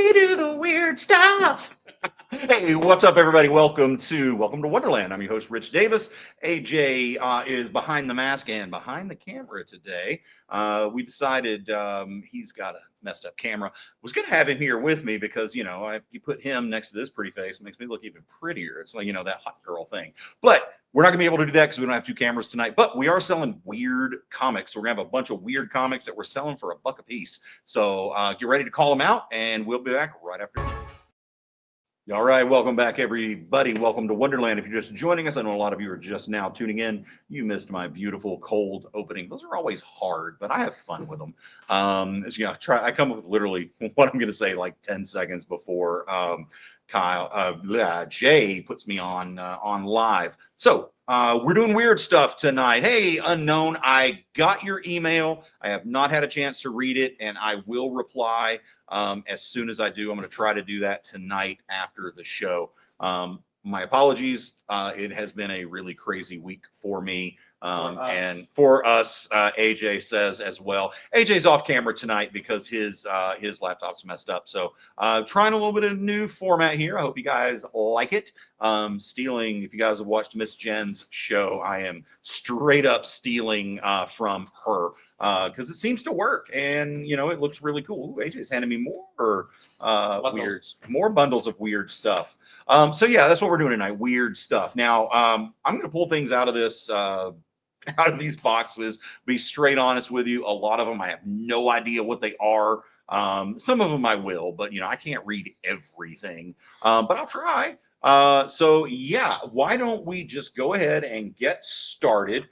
We do the weird stuff. Hey, what's up, everybody? Welcome to Wonderland. I'm your host, Rich Davis. AJ is behind the mask and behind the camera today. We decided he's got a messed up camera. Was going to have him here with me because you put him next to this pretty face, it makes me look even prettier. It's like that hot girl thing. But we're not going to be able to do that because we don't have two cameras tonight. But we are selling weird comics. So we're going to have a bunch of weird comics that we're selling for $1 a piece. So get ready to call them out, and we'll be back right after. All right, welcome back, everybody. Welcome to Wonderland. If you're just joining us, I know a lot of you are just now tuning in. You missed my beautiful cold opening. Those are always hard, but I have fun with them. I come up with literally what I'm going to say like 10 seconds before Jay puts me on live. So we're doing weird stuff tonight. Hey, Unknown, I got your email. I have not had a chance to read it, and I will reply as soon as I do. I'm going to try to do that tonight after the show. My apologies. It has been a really crazy week for me. And for us, AJ says as well. AJ's off camera tonight because his laptop's messed up. So trying a little bit of new format here. I hope you guys like it. Stealing, if you guys have watched Miss Jen's show, I am straight up stealing from her because it seems to work, and it looks really cool. Ooh, AJ's handing me more more bundles of weird stuff. So yeah, that's what we're doing tonight. Weird stuff. Now I'm going to pull things out of this. Out of these boxes, be straight honest with you. A lot of them I have no idea what they are. Some of them I will, but I can't read everything. But I'll try. So yeah, why don't we just go ahead and get started?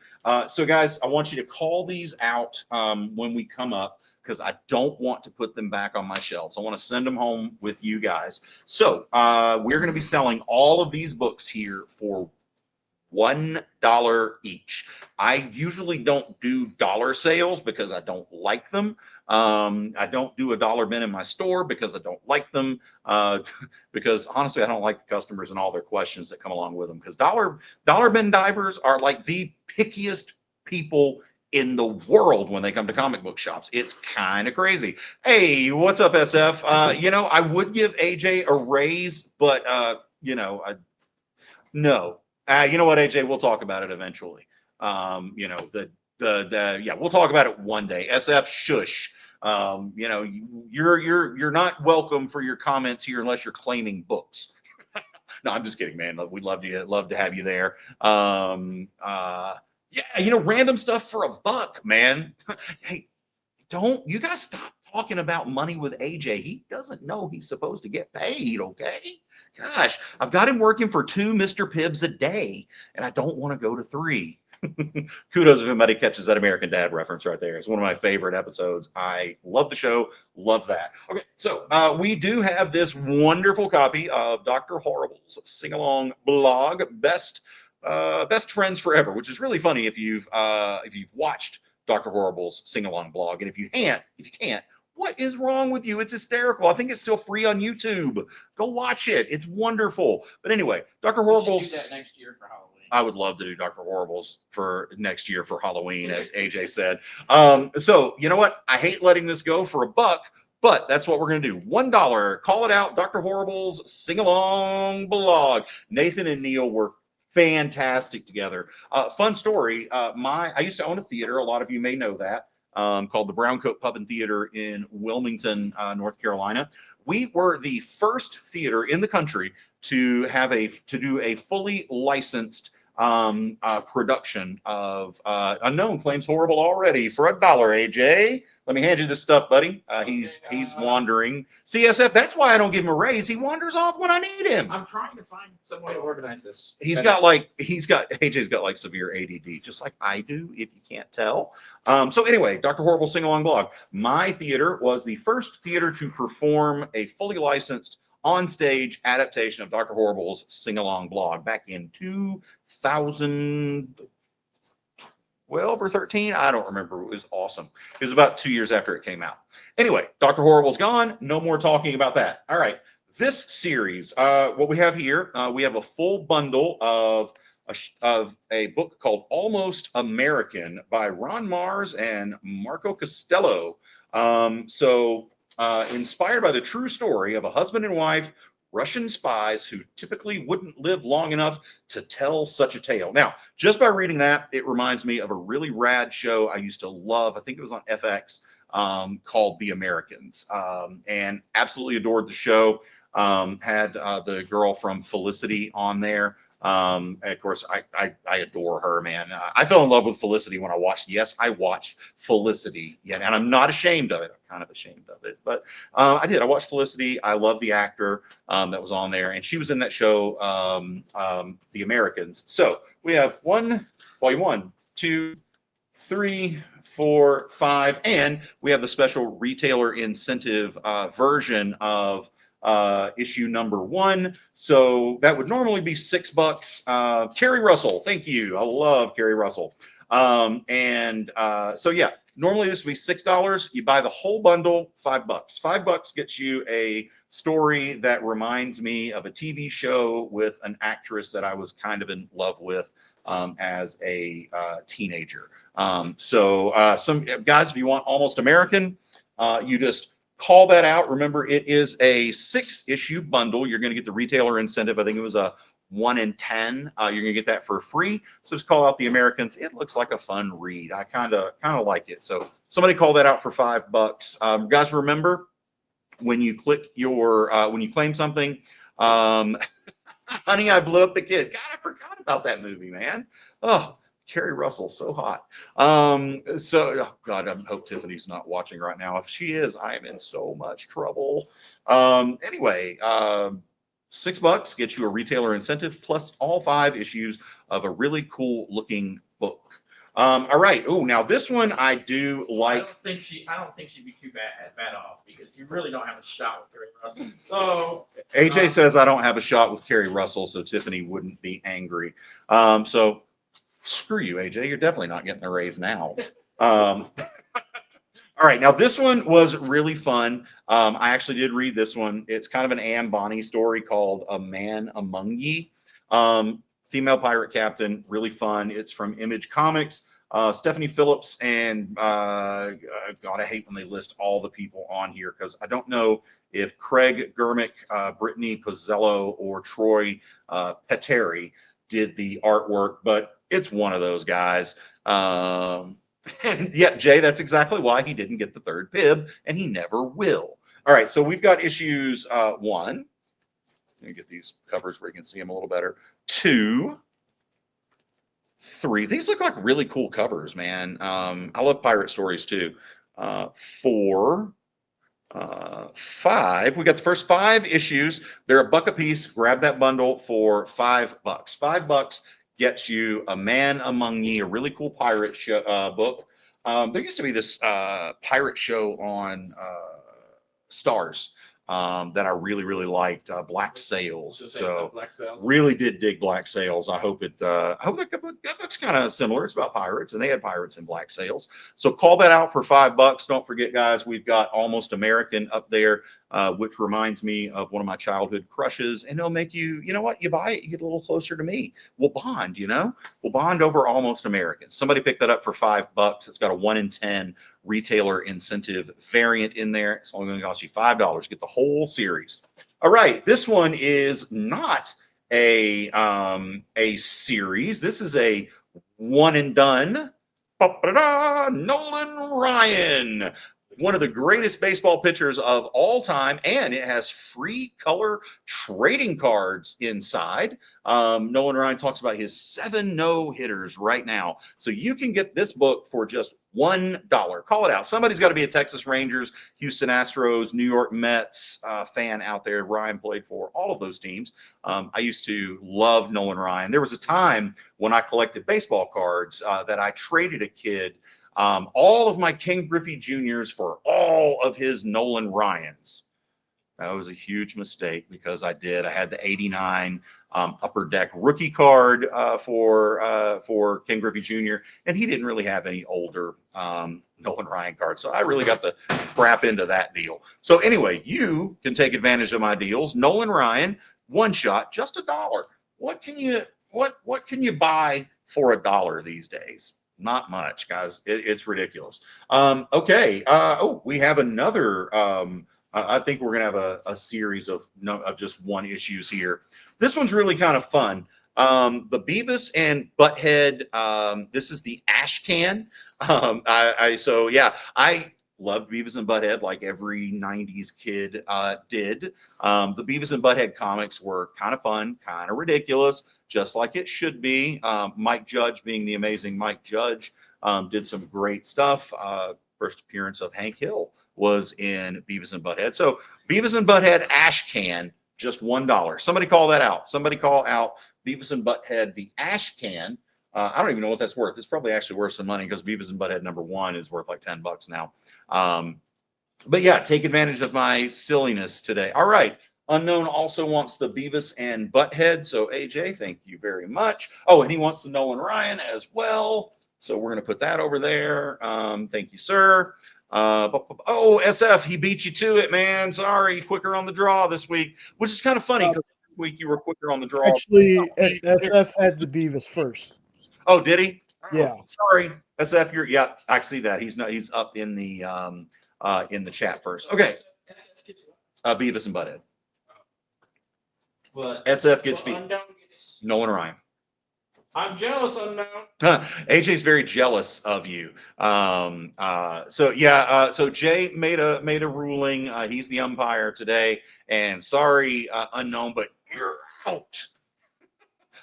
So guys, I want you to call these out when we come up, because I don't want to put them back on my shelves. I want to send them home with you guys. So we're going to be selling all of these books here for $1 each. I usually don't do dollar sales because I don't like them. I don't do a dollar bin in my store because I don't like them. Because honestly, I don't like the customers and all their questions that come along with them. Because dollar bin divers are like the pickiest people in the world when they come to comic book shops. It's kind of crazy. Hey, what's up, SF? I would give AJ a raise, but no. You know what, AJ? We'll talk about it eventually. Yeah, we'll talk about it one day. SF, shush. You're not welcome for your comments here unless you're claiming books. No, I'm just kidding, man. We'd love to have you there. Random stuff for $1, man. Hey, don't you guys stop talking about money with AJ. He doesn't know he's supposed to get paid, okay? Gosh, I've got him working for 2 Mr. Pibbs a day, and I don't want to go to 3. Kudos if anybody catches that American Dad reference right there. It's one of my favorite episodes. I love the show. Love that. Okay, so we do have this wonderful copy of Dr. Horrible's sing-along blog, Best Friends Forever, which is really funny if you've watched Dr. Horrible's sing-along blog. And if you can't, what is wrong with you? It's hysterical. I think it's still free on YouTube. Go watch it. It's wonderful. But anyway, Dr. Horrible's. Do that next year for Halloween. I would love to do Dr. Horrible's for next year for Halloween, as AJ said. So you know what? I hate letting this go for $1, but that's what we're going to do. $1. Call it out. Dr. Horrible's sing-along blog. Nathan and Neil were fantastic together. Fun story. I used to own a theater. A lot of you may know that. Called the Browncoat Pub and Theater in Wilmington, North Carolina. We were the first theater in the country to do a fully licensed production of Unknown. Claims horrible already for $1. AJ, let me hand you this stuff, buddy. He's wandering. CSF. That's why I don't give him a raise. He wanders off when I need him. I'm trying to find some way to organize this. AJ's got like severe ADD, just like I do, if you can't tell. So anyway, Dr. Horrible sing-along blog. My theater was the first theater to perform a fully licensed on-stage adaptation of Dr. Horrible's sing-along blog back in 2012 or 13. I don't remember. It was awesome. It was about 2 years after it came out. Anyway, Dr. Horrible's gone. No more talking about that. All right. This series, what we have here, we have a full bundle of a book called Almost American by Ron Mars and Marco Costello. So inspired by the true story of a husband and wife Russian spies who typically wouldn't live long enough to tell such a tale. Now, just by reading that, it reminds me of a really rad show I used to love. I think it was on FX, called The Americans, and absolutely adored the show. Had the girl from Felicity on there. Of course, I adore her, man. I fell in love with Felicity when I watched. Yes, I watched Felicity. Yeah, and I'm not ashamed of it. I'm kind of ashamed of it, but I did. I watched Felicity. I love the actor that was on there, and she was in that show, The Americans. So we have volume 1, 2, 3, 4, 5, and we have the special retailer incentive version of issue number 1. So that would normally be $6. Carrie Russell, thank you. I love Carrie Russell. So yeah, normally this would be $6. You buy the whole bundle, $5. $5 gets you a story that reminds me of a TV show with an actress that I was kind of in love with as a teenager. Some guys, if you want Almost American, you just call that out. Remember, it is a 6-issue bundle. You're going to get the retailer incentive. I think it was a 1 in 10. You're going to get that for free. So just call out The Americans. It looks like a fun read. I kind of like it. So somebody call that out for $5. Guys, remember when you click your when you claim something, Honey, I Blew Up the Kid. God, I forgot about that movie, man. Oh, Carrie Russell, so hot. Oh God, I hope Tiffany's not watching right now. If she is, I am in so much trouble. Anyway, $6 gets you a retailer incentive plus all 5 issues of a really cool looking book. All right. Oh, now this one I do like. I don't think she'd be too bad off because you really don't have a shot with Carrie Russell. So AJ says I don't have a shot with Carrie Russell, so Tiffany wouldn't be angry. So screw you, AJ. You're definitely not getting the raise now. All right. Now, this one was really fun. I actually did read this one. It's kind of an Anne Bonny story called A Man Among Ye. Female pirate captain, really fun. It's from Image Comics. Stephanie Phillips and God, I hate when they list all the people on here because I don't know if Craig Germick, Brittany Pozzello, or Troy Peteri did the artwork, but it's one of those guys. And yeah, Jay, that's exactly why he didn't get the 3rd bib, and he never will. All right, so we've got issues 1. Let me get these covers where you can see them a little better. 2, 3. These look like really cool covers, man. I love pirate stories too. 4, 5. We got the first 5 issues. They're $1 a piece. Grab that bundle for $5. $5 gets you A Man Among Ye, a really cool pirate book. There used to be this pirate show on Stars that I really liked, Black Sails. So Black Sails. Really did dig Black Sails. I hope that looks kind of similar. It's about pirates, and they had pirates in Black Sails. So call that out for $5. Don't forget, guys, we've got Almost American up there, which reminds me of one of my childhood crushes, and it'll make you know what? You buy it, you get a little closer to me. We'll bond, We'll bond over Almost American. Somebody picked that up for $5. It's got a 1 in 10 retailer incentive variant in there. It's only going to cost you $5. Get the whole series. All right, this one is not a series. This is a one and done. Nolan Ryan, one of the greatest baseball pitchers of all time, and it has free color trading cards inside. Nolan Ryan talks about his 7 no-hitters right now. So you can get this book for just $1. Call it out. Somebody's got to be a Texas Rangers, Houston Astros, New York Mets fan out there. Ryan played for all of those teams. I used to love Nolan Ryan. There was a time when I collected baseball cards that I traded a kid all of my Ken Griffey Juniors for all of his Nolan Ryans. That was a huge mistake because I had the 89 Upper Deck rookie card for Ken Griffey Jr., and he didn't really have any older Nolan Ryan cards. So I really got the crap into that deal. So anyway, you can take advantage of my deals. Nolan Ryan, one shot, just $1. What can you buy for $1 these days? Not much, guys. It's ridiculous. Okay. Oh, we have another. I think we're gonna have a series of no of just one issues here. This one's really kind of fun. The Beavis and Butthead. This is the Ash Can. So yeah, I loved Beavis and Butthead like every '90s kid did. The Beavis and Butthead comics were kind of fun, kind of ridiculous, just like it should be. Mike Judge, being the amazing Mike Judge, did some great stuff. First appearance of Hank Hill was in Beavis and Butthead. So Beavis and Butthead Ash Can, just $1. Somebody call that out. Somebody call out Beavis and Butthead the Ash Can. I don't even know what that's worth. It's probably actually worth some money because Beavis and Butthead #1 is worth like $10 now. But yeah, take advantage of my silliness today. All right. Unknown also wants the Beavis and Butthead. So AJ, thank you very much. Oh, and he wants the Nolan Ryan as well. So we're going to put that over there. Thank you, sir. Oh, SF, he beat you to it, man. Sorry, quicker on the draw this week, which is kind of funny because this week you were quicker on the draw. Actually, SF had the Beavis first. Oh, did he? Yeah. Sorry, SF. Yeah, I see that. He's not. He's up in the chat first. Okay. Beavis and Butthead. But SF gets beat. Unknown gets. Nolan Ryan. I'm jealous, Unknown. AJ's very jealous of you. So yeah. So Jay made a ruling. He's the umpire today. And sorry, Unknown, but you're out.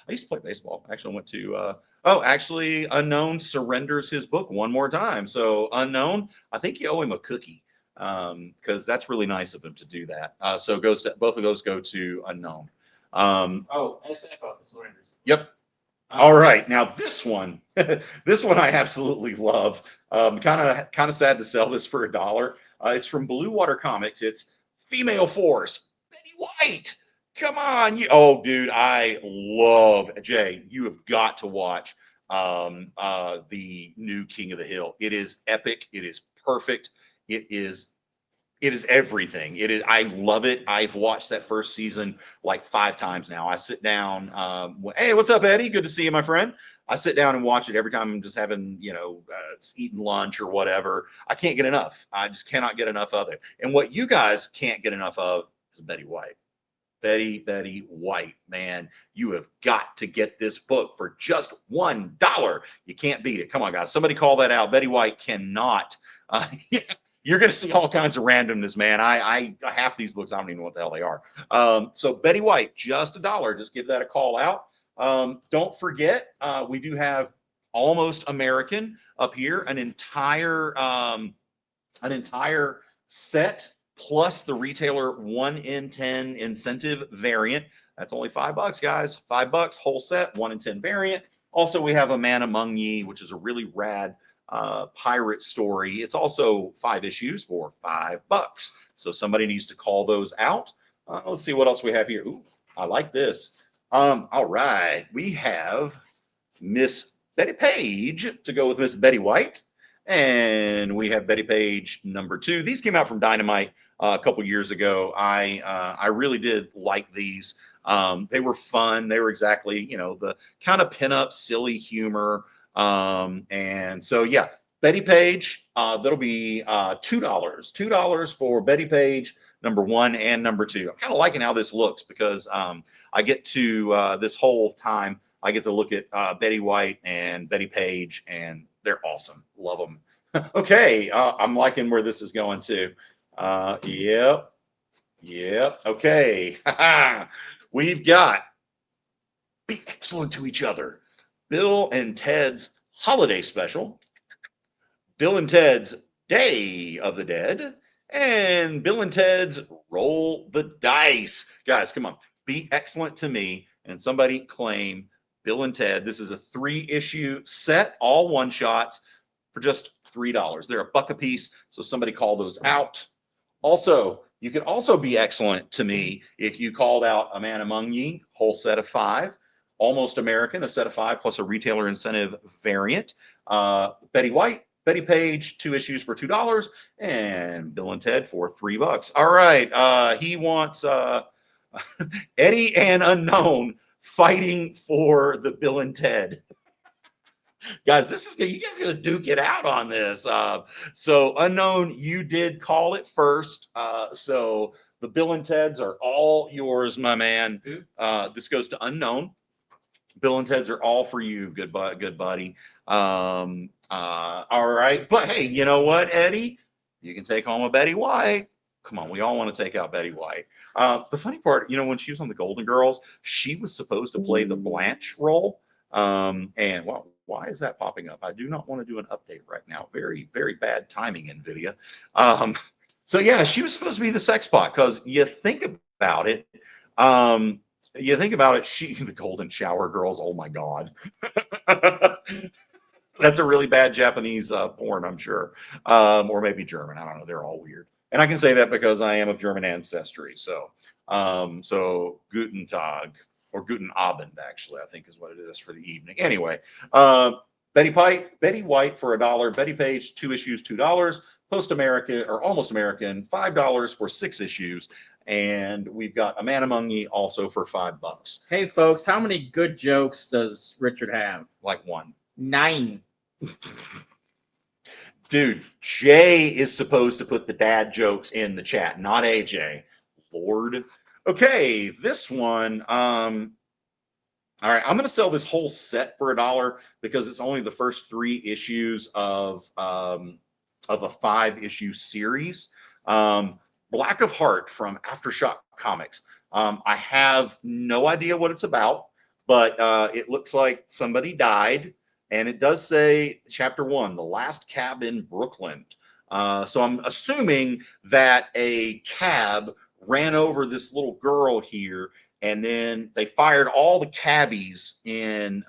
I used to play baseball. Actually, I went to. Actually, Unknown surrenders his book one more time. So Unknown, I think you owe him a cookie because that's really nice of him to do that. So goes to both of those go to Unknown. SF surrenders. Yep. All right. Now this one, this one I absolutely love. Kind of sad to sell this for $1. It's from Blue Water Comics. It's Female Force, Betty White. Come on, oh, dude, I love Jay. You have got to watch the new King of the Hill. It is epic. It is perfect. It is everything. It is. I love it. I've watched that first season like 5 times now. I sit down. Hey, what's up, Eddie? Good to see you, my friend. I sit down and watch it every time I'm just having, just eating lunch or whatever. I can't get enough. I just cannot get enough of it. And what you guys can't get enough of is Betty White. Betty White, man, you have got to get this book for just $1. You can't beat it. Come on, guys. Somebody call that out. Betty White cannot. You're going to see all kinds of randomness, man. I half these books, I don't even know what the hell they are. So Betty White, just $1. Just give that a call out. Don't forget, we do have Almost American up here, an entire set plus the retailer 1 in 10 incentive variant. That's only $5, guys. $5, whole set, 1 in 10 variant. Also, we have A Man Among Ye, which is a really rad pirate story. It's also 5 issues for $5. So somebody needs to call those out. Let's see what else we have here. Ooh, I like this. All right, we have Miss Betty Page to go with Miss Betty White. And we have Betty Page #2. These came out from Dynamite a couple years ago. I really did like these. They were fun. They were exactly, the kind of pinup, silly humor. And so, yeah, Betty Page, that'll be $2. $2 for Betty Page #1 and #2. I'm kind of liking how this looks because I get to this whole time, I get to look at Betty White and Betty Page, and they're awesome. Love them. Okay, I'm liking where this is going too. Yep. Okay. We've got Be Excellent to Each Other. Bill and Ted's Holiday Special. Bill and Ted's Day of the Dead. And Bill and Ted's Roll the Dice. Guys, come on. Be excellent to me. And somebody claim Bill and Ted. This is a 3-issue set, all one-shots for just $3. They're $1 a piece, so somebody call those out. Also, you could also be excellent to me if you called out A Man Among Ye, whole set of 5. Almost American, a set of 5 plus a retailer incentive variant. Betty White, Betty Page, 2 issues for $2, and Bill and Ted for $3. All right, he wants Eddie and Unknown fighting for the Bill and Ted. Guys, you guys gonna duke it out on this. So Unknown, you did call it first. So the Bill and Teds are all yours, my man. This goes to Unknown. Bill and Ted's are all for you, good buddy. All right, but hey, you know what, Eddie? You can take home a Betty White. Come on, we all want to take out Betty White. The funny part, when she was on the Golden Girls, she was supposed to play the Blanche role. And well, why is that popping up? I do not want to do an update right now. Very, very bad timing, NVIDIA. So yeah, she was supposed to be the sex pot because you think about it. The Golden Shower Girls. Oh my God. That's a really bad Japanese porn, I'm sure. Or maybe German. I don't know. They're all weird. And I can say that because I am of German ancestry. So Guten Tag, or Guten Abend, actually, I think is what it is for the evening. Anyway, Betty White for $1. Betty Page, 2 issues, $2. Post American, or Almost American, $5 for 6 issues. And we've got A Man Among Ye also for $5. Hey, folks, how many good jokes does Richard have? Like 1. 9. Dude, Jay is supposed to put the dad jokes in the chat, not AJ. Lord. Okay, this one. All right, I'm going to sell this whole set for $1 because it's only the first 3 issues of a 5-issue series. Black of Heart from Aftershock Comics. I have no idea what it's about, but it looks like somebody died. And it does say chapter 1, the last cab in Brooklyn. So I'm assuming that a cab ran over this little girl here, and then they fired all the cabbies in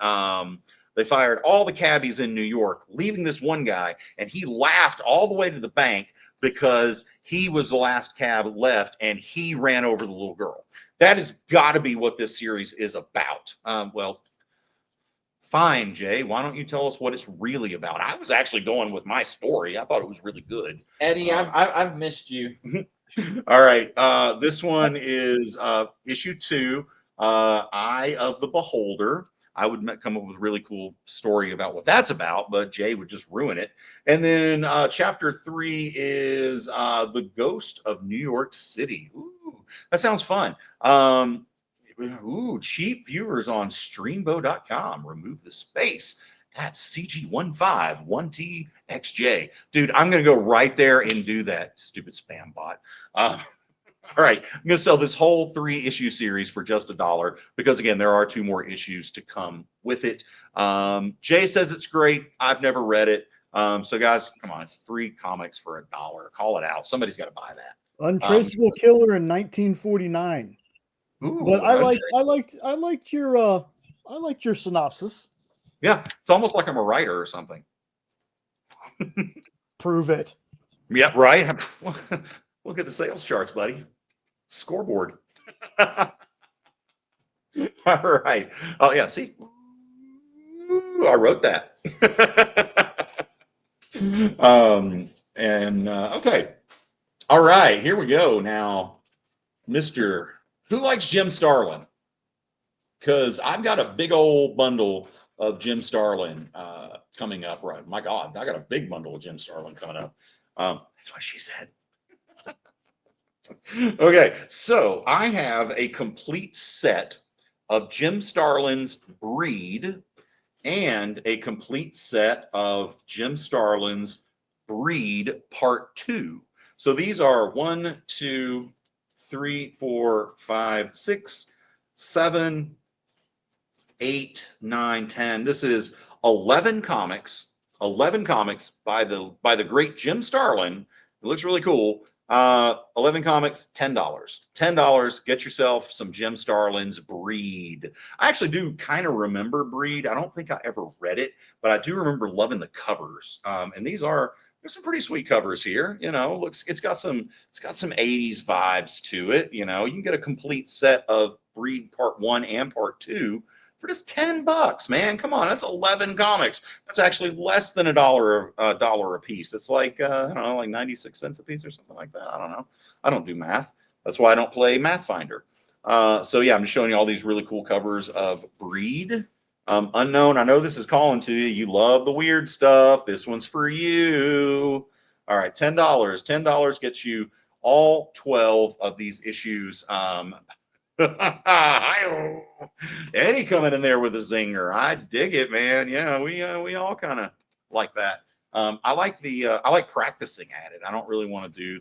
New York, leaving this one guy, and he laughed all the way to the bank because he was the last cab left, and he ran over the little girl. That has got to be what this series is about. Well, fine, Jay. Why don't you tell us what it's really about? I was actually going with my story. I thought it was really good. Eddie, I've missed you. All right. This one is issue 2, Eye of the Beholder. I would come up with a really cool story about what that's about, but Jay would just ruin it. And then chapter 3 is The Ghost of New York City. Ooh, that sounds fun. Cheap viewers on streambo.com. Remove the space. That's CG15 1TXJ. Dude, I'm going to go right there and do that. Stupid spam bot. All right. I'm going to sell this whole 3-issue series for just $1 because, again, there are 2 more issues to come with it. Jay says it's great. I've never read it. So, guys, come on. It's 3 comics for $1. Call it out. Somebody's got to buy that. Untraceable Killer in 1949. Ooh, but I liked your synopsis. Yeah, it's almost like I'm a writer or something. Prove it. Yeah, right. Look at the sales charts, buddy. Scoreboard. All right. Oh yeah. See, ooh, I wrote that. Okay. All right. Here we go. Now, Mr. Who likes Jim Starlin? Because I've got a big old bundle of Jim Starlin coming up. Right. My God, I got a big bundle of Jim Starlin coming up. That's what she said. Okay, so I have a complete set of Jim Starlin's Breed and a complete set of Jim Starlin's Breed Part 2. So these are 1, 2, 3, 4, 5, 6, 7, 8, 9, 10. This is 11 comics. 11 comics by the great Jim Starlin. It looks really cool. 11 comics, $10. $10. Get yourself some Jim Starlin's Breed. I actually do kind of remember Breed. I don't think I ever read it, but I do remember loving the covers. And there's some pretty sweet covers here. You know, it's got some 80s vibes to it. You know, you can get a complete set of Breed Part 1 and Part 2 for just $10, man. Come on, that's 11 comics. That's actually less than $1 a piece. It's like I don't know, like 96 cents a piece or something like that. I don't know. I don't do math. That's why I don't play Math Finder. So yeah, I'm just showing you all these really cool covers of Breed. Unknown, I know this is calling to you. You love the weird stuff. This one's for you. All right, $10. $10 gets you all 12 of these issues. Eddie coming in there with a zinger. I dig it, man. Yeah, we all kind of like that. I like practicing at it. I don't really want to do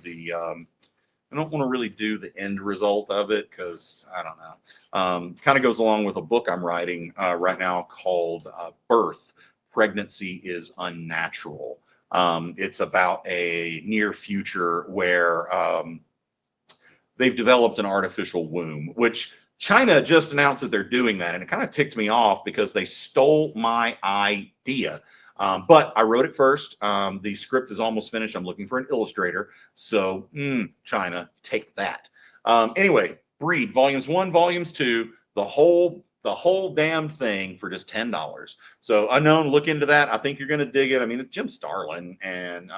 I don't want to really do the end result of it because I don't know. Kind of goes along with a book I'm writing right now called Birth, Pregnancy is Unnatural. It's about a near future where they've developed an artificial womb, which China just announced that they're doing that. And it kind of ticked me off because they stole my idea. But I wrote it first. The script is almost finished. I'm looking for an illustrator. So China, take that. Anyway, Breed Volumes 1, Volumes 2, the whole damn thing for just $10. So Unknown, look into that. I think you're going to dig it. I mean, it's Jim Starlin, and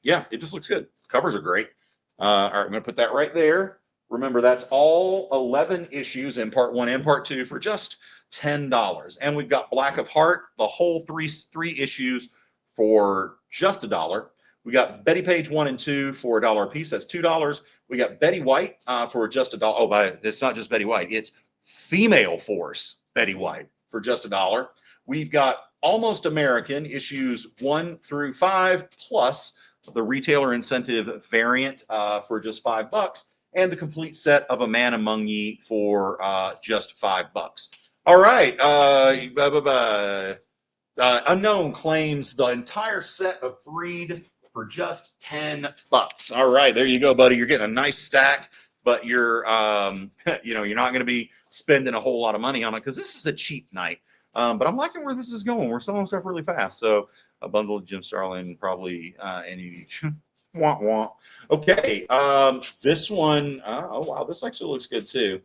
yeah, it just looks good. Covers are great. All right, I'm going to put that right there. Remember, that's all 11 issues in part 1 and part 2 for just $10. And we've got Black of Heart, the whole three issues for just $1. We got Betty Page 1 and 2 for $1 a piece. That's $2. We got Betty White for just $1. Oh, but it's not just Betty White. It's Female Force Betty White for just $1. We've got Almost American issues 1 through 5 plus the retailer incentive variant for just $5, and the complete set of A Man Among Ye for just $5. All right. Unknown claims the entire set of Freed for just $10. All right, there you go, buddy. You're getting a nice stack, but you're you're not going to be spending a whole lot of money on it because this is a cheap night. But I'm liking where this is going. We're selling stuff really fast. So a bundle of Jim Starlin, probably any wah wah. Okay, this one, oh wow, this actually looks good too.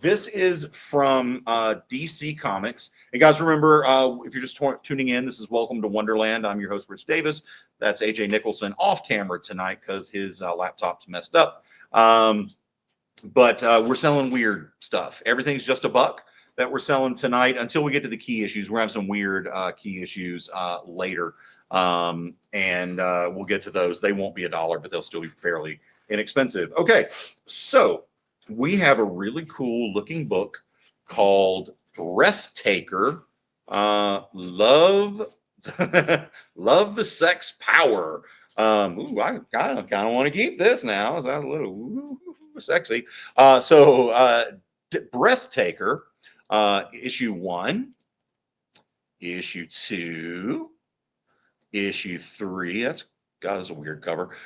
This is from DC Comics. And guys, remember, if you're just tuning in, this is Welcome to Wonderland. I'm your host, Rich Davis. That's AJ Nicholson off camera tonight because his laptop's messed up. But we're selling weird stuff. Everything's just $1 that we're selling tonight until we get to the key issues. We're having some weird key issues later. And we'll get to those. They won't be $1, but they'll still be fairly inexpensive. Okay, so we have a really cool looking book called Breathtaker. Love Love the Sex Power. Ooh, I kind of want to keep this now. Is that a little sexy? Breathtaker, issue 1, issue 2, issue 3. That's a weird cover.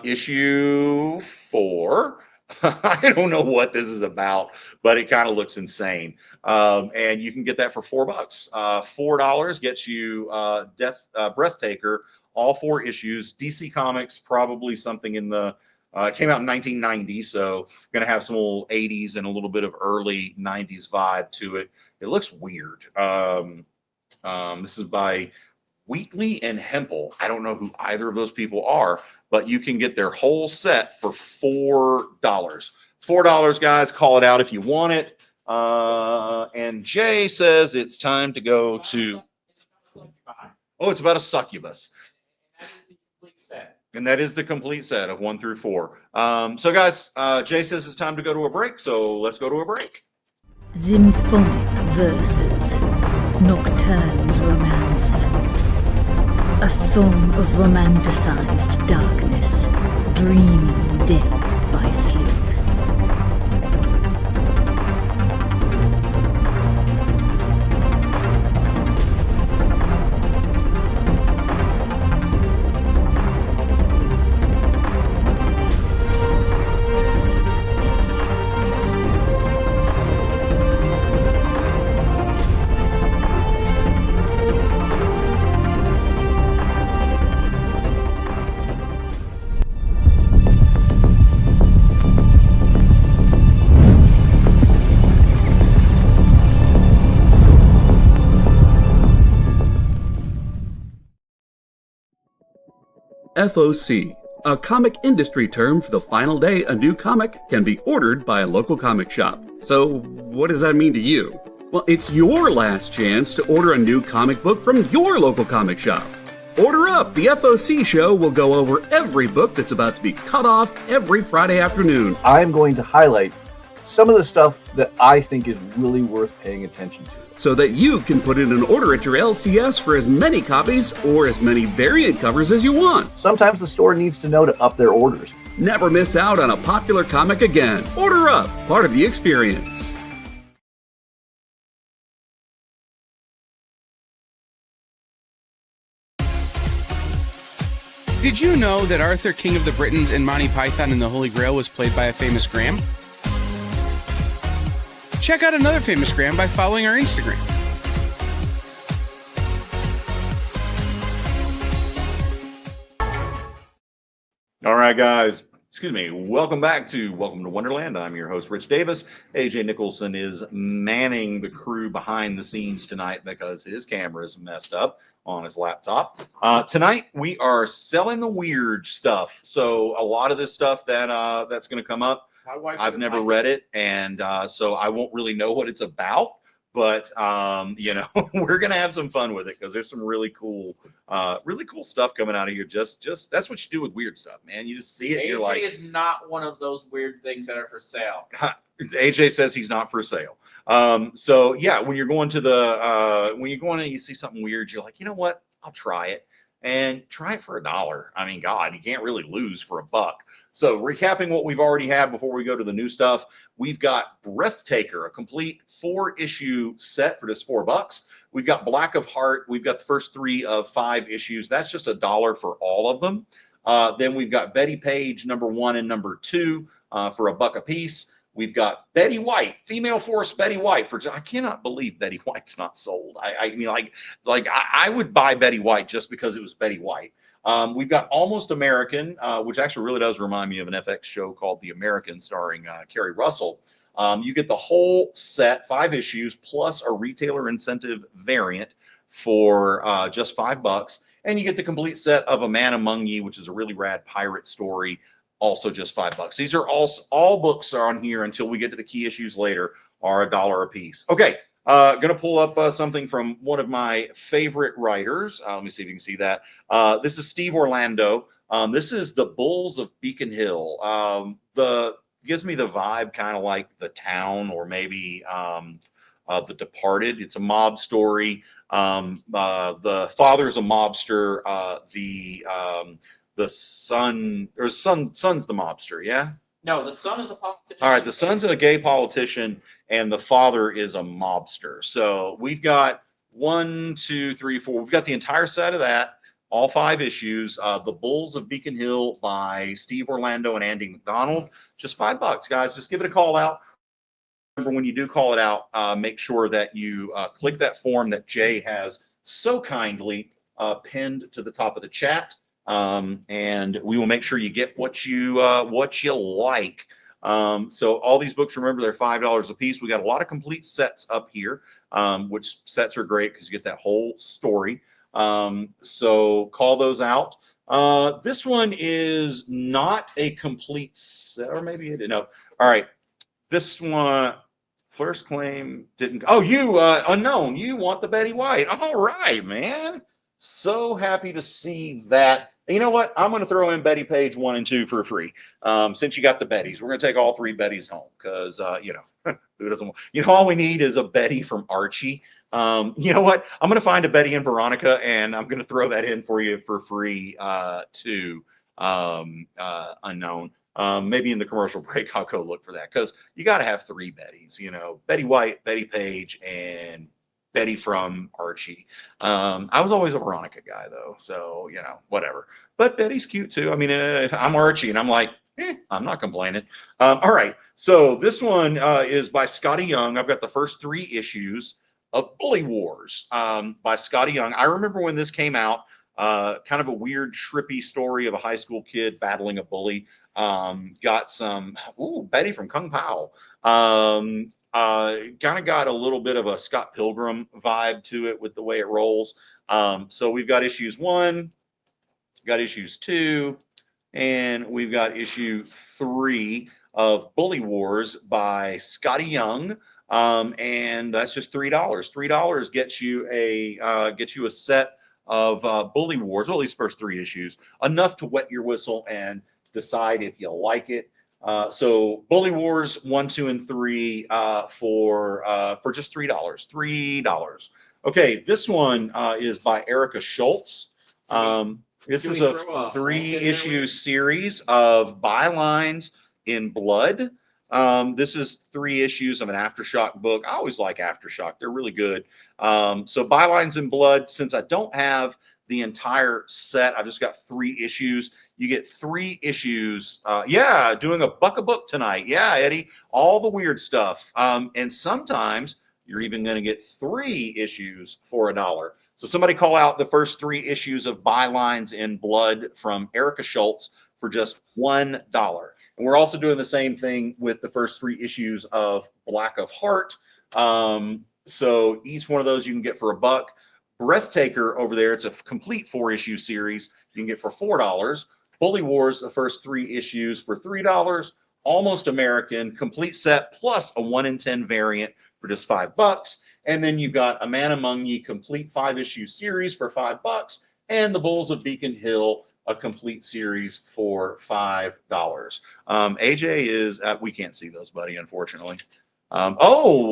Issue 4. I don't know what this is about, but it kind of looks insane. And you can get that for $4. $4 gets you Breathtaker, all 4 issues. DC Comics, probably something in the it came out in 1990, so going to have some old 80s and a little bit of early 90s vibe to it. It looks weird. This is by Wheatley and Hempel. I don't know who either of those people are, but you can get their whole set for $4. $4, guys. Call it out if you want it. And Jay says it's time to go to... Oh, it's about a succubus. And that is the complete set of 1 through 4. So, guys, Jay says it's time to go to a break, so let's go to a break. Symphonic verses, Nocturne's romance. A song of romanticized darkness, dreaming death by sleep. FOC, a comic industry term for the final day a new comic can be ordered by a local comic shop. So, what does that mean to you? Well, it's your last chance to order a new comic book from your local comic shop. Order up! The FOC show will go over every book that's about to be cut off every Friday afternoon. I'm going to highlight some of the stuff that I think is really worth paying attention to, so that you can put in an order at your LCS for as many copies or as many variant covers as you want. Sometimes the store needs to know to up their orders. Never miss out on a popular comic again. Order up, part of the experience. Did you know that Arthur, King of the Britons, and Monty Python and the Holy Grail was played by a famous Graham? Check out another famous Graham by following our Instagram. All right, guys. Excuse me. Welcome to Wonderland. I'm your host, Rich Davis. AJ Nicholson is manning the crew behind the scenes tonight because his camera is messed up on his laptop. Tonight we are selling the weird stuff. So a lot of this stuff that's going to come up, I've never read it, and so I won't really know what it's about. But we're gonna have some fun with it because there's some really cool stuff coming out of here. Just that's what you do with weird stuff, man. You just see it. AJ You're like, is not one of those weird things that are for sale. AJ says he's not for sale. So yeah, when you're going to and you see something weird, you're like, you know what? I'll try it. And try it for $1. I mean, God, you can't really lose for $1. So recapping what we've already had before we go to the new stuff, we've got Breathtaker, a complete 4-issue set for just $4. We've got Black of Heart. We've got the first 3 of 5 issues. That's just $1 for all of them. Then we've got Betty Page, number 1 and number 2 for $1 a piece. We've got Betty White, Female Force Betty White. I cannot believe Betty White's not sold. I would buy Betty White just because it was Betty White. We've got Almost American, which actually really does remind me of an FX show called The American, starring Kerry Russell. You get the whole set, 5 issues, plus a retailer incentive variant for just $5. And you get the complete set of A Man Among Ye, which is a really rad pirate story, also just $5. These are all books are on here until we get to the key issues later, are $1 a piece. Okay, gonna pull up something from one of my favorite writers. Let me see if you can see that. This is Steve Orlando. This is The Bulls of Beacon Hill. Gives me the vibe kind of like The Town or maybe The Departed. It's a mob story. The father's a mobster. The son's the mobster, yeah? No, the son is a politician. All right, the son's a gay politician, and the father is a mobster. So we've got 1, 2, 3, 4. We've got the entire set of that, all 5 issues. The Bulls of Beacon Hill by Steve Orlando and Andy McDonald. Just $5, guys. Just give it a call out. Remember, when you do call it out, make sure that you click that form that Jay has so kindly pinned to the top of the chat. And we will make sure you get what you like. So all these books, remember, they're $5 a piece. We got a lot of complete sets up here, which sets are great because you get that whole story. So call those out. This one is not a complete set, or maybe it no. All right, this one, first claim didn't. Oh, you unknown, you want the Betty White? All right, man. So happy to see that. You know what? I'm going to throw in Betty Page 1 and 2 for free. Since you got the Bettys, we're going to take all 3 Bettys home because, who doesn't want, all we need is a Betty from Archie. You know what? I'm going to find a Betty and Veronica, and I'm going to throw that in for you for free to unknown. Maybe in the commercial break, I'll go look for that because you got to have 3 Bettys, Betty White, Betty Page, and Betty from Archie. I was always a Veronica guy though, so whatever. But Betty's cute too. I mean, I'm Archie, and I'm like, I'm not complaining. All right, so this one is by Scotty Young. I've got the first 3 issues of Bully Wars by Scotty Young. I remember when this came out. Kind of a weird, trippy story of a high school kid battling a bully. Got some Betty from Kung Pao. Kind of got a little bit of a Scott Pilgrim vibe to it with the way it rolls. So we've got issues 1, got issues 2, and we've got issue 3 of Bully Wars by Scotty Young. And that's just $3. $3 gets you a set of Bully Wars, or at least first 3 issues, enough to wet your whistle and decide if you like it. So Bully Wars 1, 2, and 3 for just $3. $3. Okay, this one is by Erica Schultz. This is a 3-issue series of Bylines in Blood. This is 3 issues of an Aftershock book. I always like Aftershock. They're really good. So Bylines in Blood, since I don't have the entire set, I've just got 3 issues. You get 3 issues. Yeah, doing $1 a book tonight. Yeah, Eddie, all the weird stuff. And sometimes you're even going to get 3 issues for $1. So somebody call out the first 3 issues of Bylines in Blood from Erica Schultz for just $1. And we're also doing the same thing with the first 3 issues of Black of Heart. So each one of those you can get for $1. Breathtaker over there, it's a complete 4-issue series you can get for $4. Bully Wars, the first 3 issues for $3. Almost American, complete set plus a 1 in 10 variant for just $5. And then you've got A Man Among Ye, complete 5-issue series for $5. And The Bulls of Beacon Hill, a complete series for $5. AJ is we can't see those, buddy, unfortunately.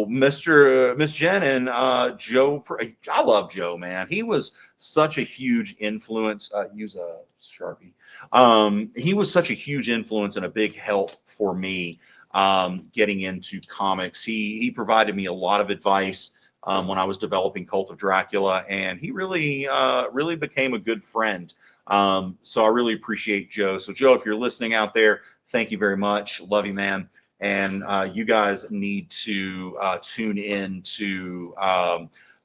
Miss Jen and Joe. I love Joe, man. He was such a huge influence. Use a Sharpie. He was such a huge influence and a big help for me getting into comics. He provided me a lot of advice when I was developing Cult of Dracula, and he really became a good friend. So I really appreciate Joe. So Joe, if you're listening out there, thank you very much. Love you, man. And you guys need to tune in to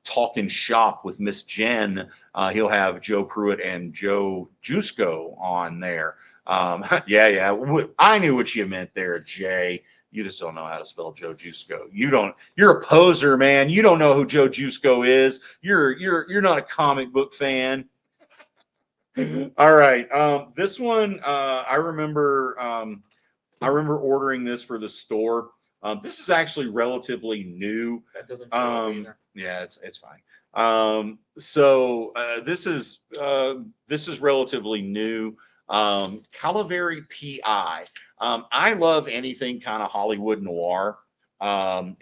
Talking Shop with Miss Jen. He'll have Joe Pruitt and Joe Jusko on there. Yeah. I knew what you meant there, Jay. You just don't know how to spell Joe Jusko. You're a poser, man. You don't know who Joe Jusko is. You're not a comic book fan. All right. This one, I remember ordering this for the store. This is actually relatively new. That doesn't show up either. Yeah, it's fine. So this is relatively new. Calaveri PI. I love anything kind of Hollywood noir. You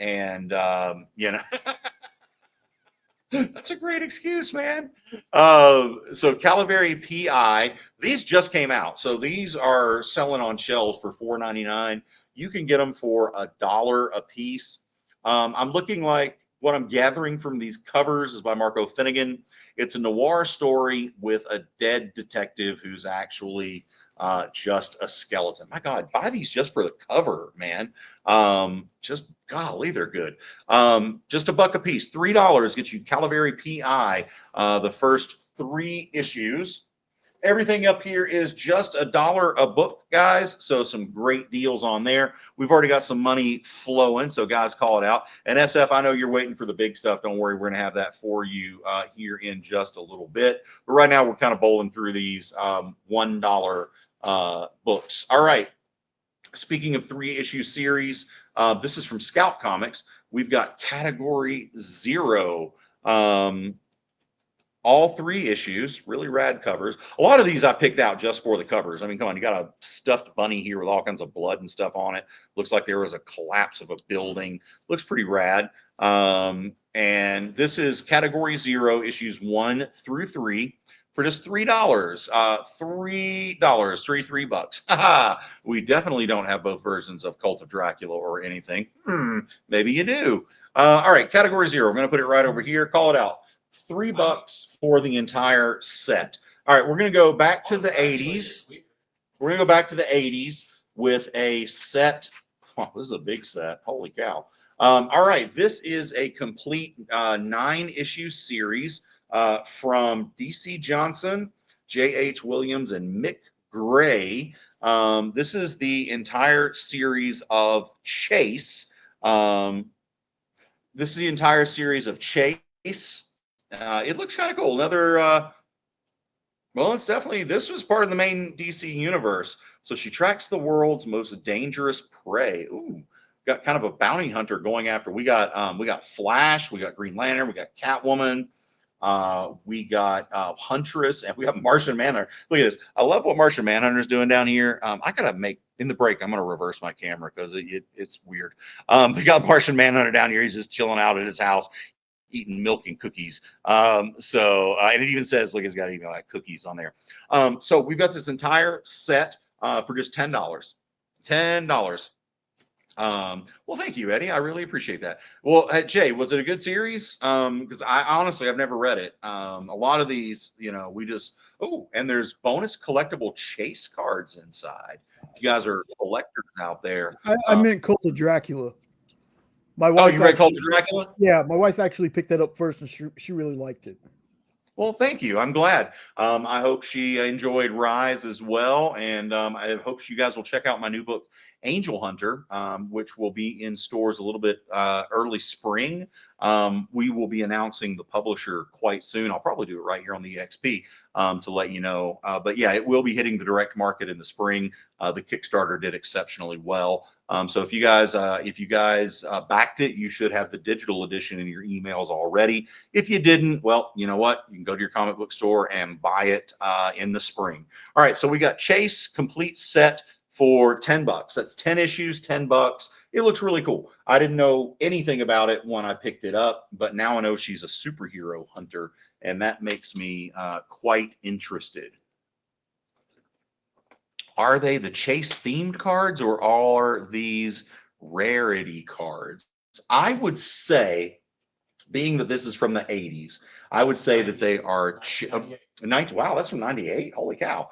know, that's a great excuse, man. So Calaveri PI, these just came out. So these are selling on shelves for $4.99. You can get them for $1 a piece. I'm looking like what I'm gathering from these covers is by Marco Finnegan. It's a noir story with a dead detective who's actually just a skeleton. My God, buy these just for the cover, man. Just golly, they're good. Just $1 a piece. $3 gets you Calaveri PI, the first 3 issues. Everything up here is just $1 a book, guys. So some great deals on there. We've already got some money flowing, so guys, call it out. And SF, I know you're waiting for the big stuff. Don't worry, we're going to have that for you here in just a little bit. But right now, we're kind of bowling through these $1 books. All right. Speaking of 3-issue series, this is from Scout Comics. We've got Category 0. All 3 issues, really rad covers. A lot of these I picked out just for the covers. I mean, come on, you got a stuffed bunny here with all kinds of blood and stuff on it. Looks like there was a collapse of a building. Looks pretty rad. And this is Category 0, issues 1 through 3 for just $3. $3. We definitely don't have both versions of Cult of Dracula or anything. Maybe you do. All right, Category 0. I'm going to put it right over here. Call it out. $3 for the entire set. All right, we're going to go back to the 80s. We're going to go back to the 80s with a set. Oh, this is a big set. Holy cow. All right, this is a complete 9-issue series from DC Johnson, J.H. Williams, and Mick Gray. This is the entire series of Chase. This is the entire series of Chase. It looks kind of cool. Another, well, it's definitely, this was part of the main DC universe. So she tracks the world's most dangerous prey. Ooh, got kind of a bounty hunter going after. We got Flash, we got Green Lantern, we got Catwoman, we got Huntress, and we got Martian Manhunter. Look at this. I love what Martian Manhunter is doing down here. I gotta make in the break. I'm gonna reverse my camera because it's weird. We got Martian Manhunter down here. He's just chilling out at his house, eating milk and cookies. And it even says, look, it's got even like cookies on there. So we've got this entire set for just $10. $10. Well, thank you, Eddie. I really appreciate that. Well, Jay, was it a good series? Because I honestly, I've never read it. A lot of these, we just, and there's bonus collectible chase cards inside. You guys are collectors out there. I meant Cult of Dracula. My wife. You read Cult of Dracula? Yeah, my wife actually picked that up first, and she really liked it. Well, thank you. I'm glad. I hope she enjoyed Rise as well, and I hope you guys will check out my new book, Angel Hunter, which will be in stores a little bit early spring. We will be announcing the publisher quite soon. I'll probably do it right here on the EXP to let you know. But yeah, it will be hitting the direct market in the spring. The Kickstarter did exceptionally well. So if you guys backed it, you should have the digital edition in your emails already. If you didn't, well, you know what? You can go to your comic book store and buy it in the spring. All right, so we got Chase complete set for $10. That's 10 issues, $10. It looks really cool. I didn't know anything about it when I picked it up, but now I know she's a superhero hunter, and that makes me quite interested. Are they the Chase themed cards, or are these rarity cards? I would say, being that this is from the 80s, I would say that they are wow, that's from 98. Holy cow.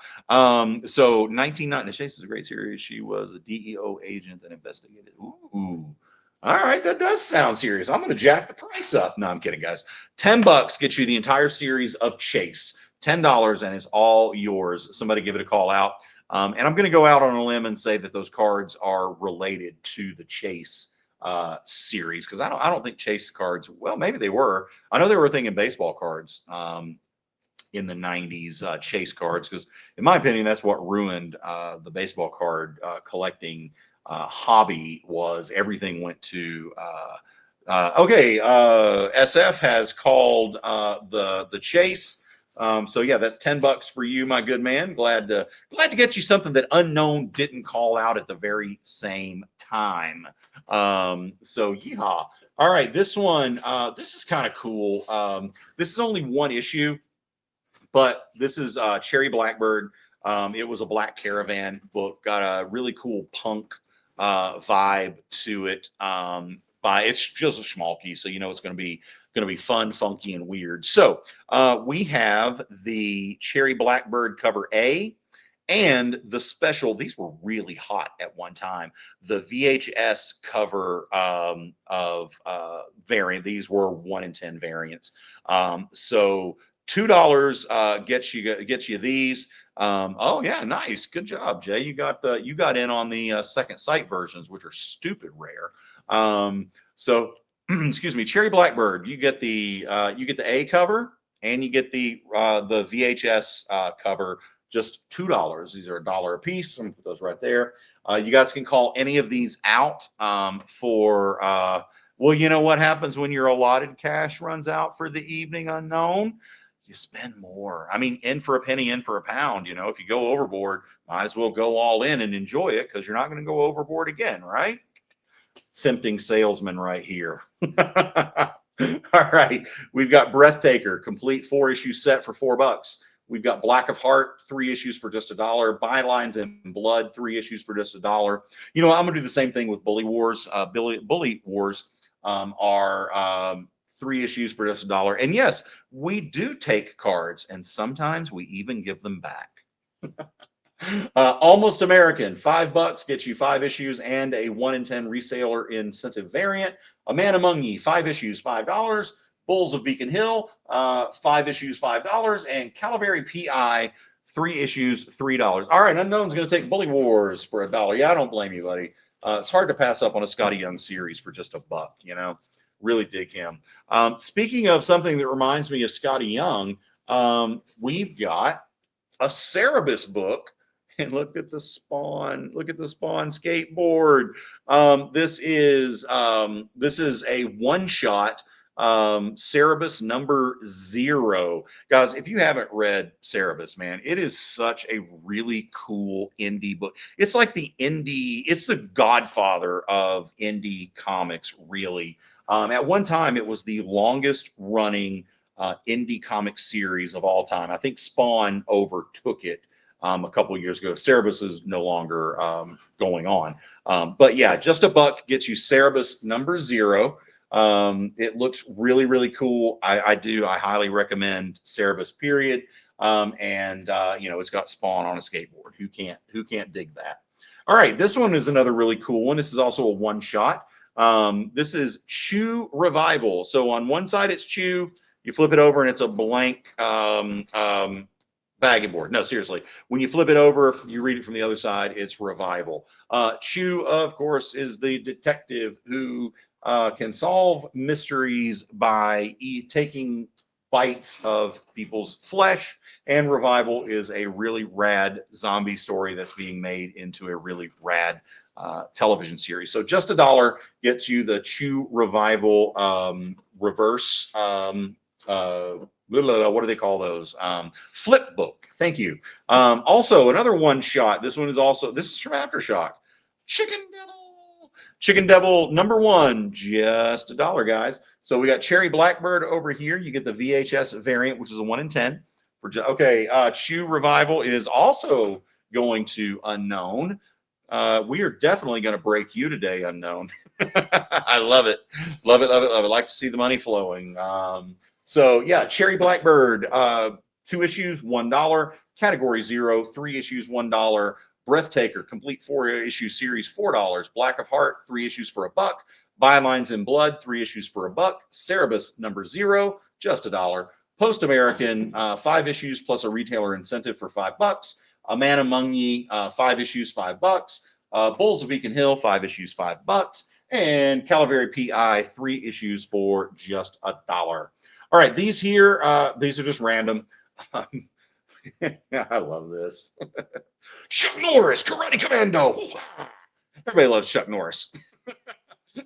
So 1990, Chase is a great series. She was a DEO agent that investigated. Ooh. All right, that does sound serious. I'm going to jack the price up. No, I'm kidding, guys. $10 gets you the entire series of Chase. $10, and it's all yours. Somebody give it a call out. And I'm going to go out on a limb and say that those cards are related to the Chase series, because I don't think Chase cards, well, maybe they were. I know they were a thing in baseball cards in the 90s, Chase cards, because in my opinion, that's what ruined the baseball card collecting hobby. Was everything went to SF has called the Chase. So yeah, that's $10 for you, my good man. Glad to get you something that Unknown didn't call out at the very same time. So yeehaw. All right, this one, this is kind of cool. This is only one issue, but this is Cherry Blackbird. It was a Black Caravan book. Got a really cool punk vibe to it. It's just a schmalky, so it's going to be fun, funky, and weird. So we have the Cherry Blackbird cover A and the special. These were really hot at one time. The VHS cover of variant. These were 1 in 10 variants. So $2 gets you these. Oh yeah, nice, good job, Jay. You got in on the second sight versions, which are stupid rare. So excuse me, Cherry Blackbird, you get the A cover, and you get the VHS cover, just $2. These are $1 a piece. I'm gonna put those right there. You guys can call any of these out for well, you know what happens when your allotted cash runs out for the evening, Unknown? You spend more. I mean, in for a penny, in for a pound. If you go overboard, might as well go all in and enjoy it, because you're not going to go overboard again, right? Tempting salesman right here. All right, we've got Breathtaker, complete 4-issue set for $4. We've got Black of Heart, 3 issues for just $1. Bylines in Blood, 3 issues for just $1. I'm gonna do the same thing with Bully Wars. Bully Wars are 3 issues for just $1. And yes, we do take cards, and sometimes we even give them back. Almost American, $5 gets you 5 issues and a 1 in 10 reseller incentive variant. A Man Among Ye, 5 issues, $5. Bulls of Beacon Hill, 5 issues, $5. And Calavery PI, 3 issues, $3. All right, Unknown's going to take Bully Wars for $1. Yeah, I don't blame you, buddy. It's hard to pass up on a Scotty Young series for just $1. Really dig him. Speaking of something that reminds me of Scotty Young, we've got a Cerebus book. And look at the Spawn. Look at the Spawn skateboard. This is a one-shot. Cerebus #0. Guys, if you haven't read Cerebus, man, it is such a really cool indie book. It's like it's the godfather of indie comics, really. At one time, it was the longest running indie comic series of all time. I think Spawn overtook it a couple of years ago. Cerebus is no longer going on. But yeah, just $1 gets you Cerebus #0. It looks really, really cool. I highly recommend Cerebus, period. It's got Spawn on a skateboard. Who can't dig that? All right, this one is another really cool one. This is also a one-shot. This is Chew Revival. So on one side it's Chew. You flip it over and it's a blank bagging board. No, seriously. When you flip it over, you read it from the other side, it's Revival. Chew, of course, is the detective who can solve mysteries by taking bites of people's flesh. And Revival is a really rad zombie story that's being made into a really rad television series. So just $1 gets you the Chew Revival reverse. What do they call those? Flip book. Thank you. Also, another one shot. This is from Aftershock. Chicken Devil #1, just $1, guys. So we got Cherry Blackbird over here. You get the VHS variant, which is a 1 in 10. Chew Revival is also going to Unknown. We are definitely going to break you today, Unknown. I love it. Love it. I like to see the money flowing. Cherry Blackbird, 2 issues, $1. Category 0, 3 issues, $1. Breathtaker, complete 4-issue series, $4. Black of Heart, 3 issues for $1. Bylines in Blood, 3 issues for $1. Cerebus #0, just $1. Post American, 5 issues plus a retailer incentive for $5. A Man Among Ye, 5 issues, $5. Bulls of Beacon Hill, 5 issues, $5. And Calaveri PI, 3 issues for just $1. All right, these are just random. I love this. Chuck Norris, Karate Commando. Everybody loves Chuck Norris.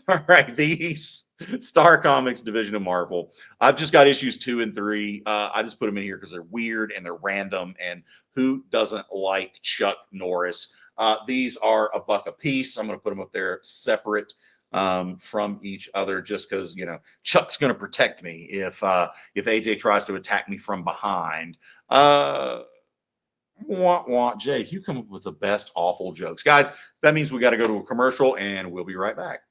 All right, these Star Comics division of Marvel. I've just got issues 2 and 3. I just put them in here because they're weird and they're random. And who doesn't like Chuck Norris? These are $1 a piece. I'm going to put them up there separate from each other, just because Chuck's going to protect me if AJ tries to attack me from behind. Jake, you come up with the best awful jokes, guys. That means we got to go to a commercial, and we'll be right back.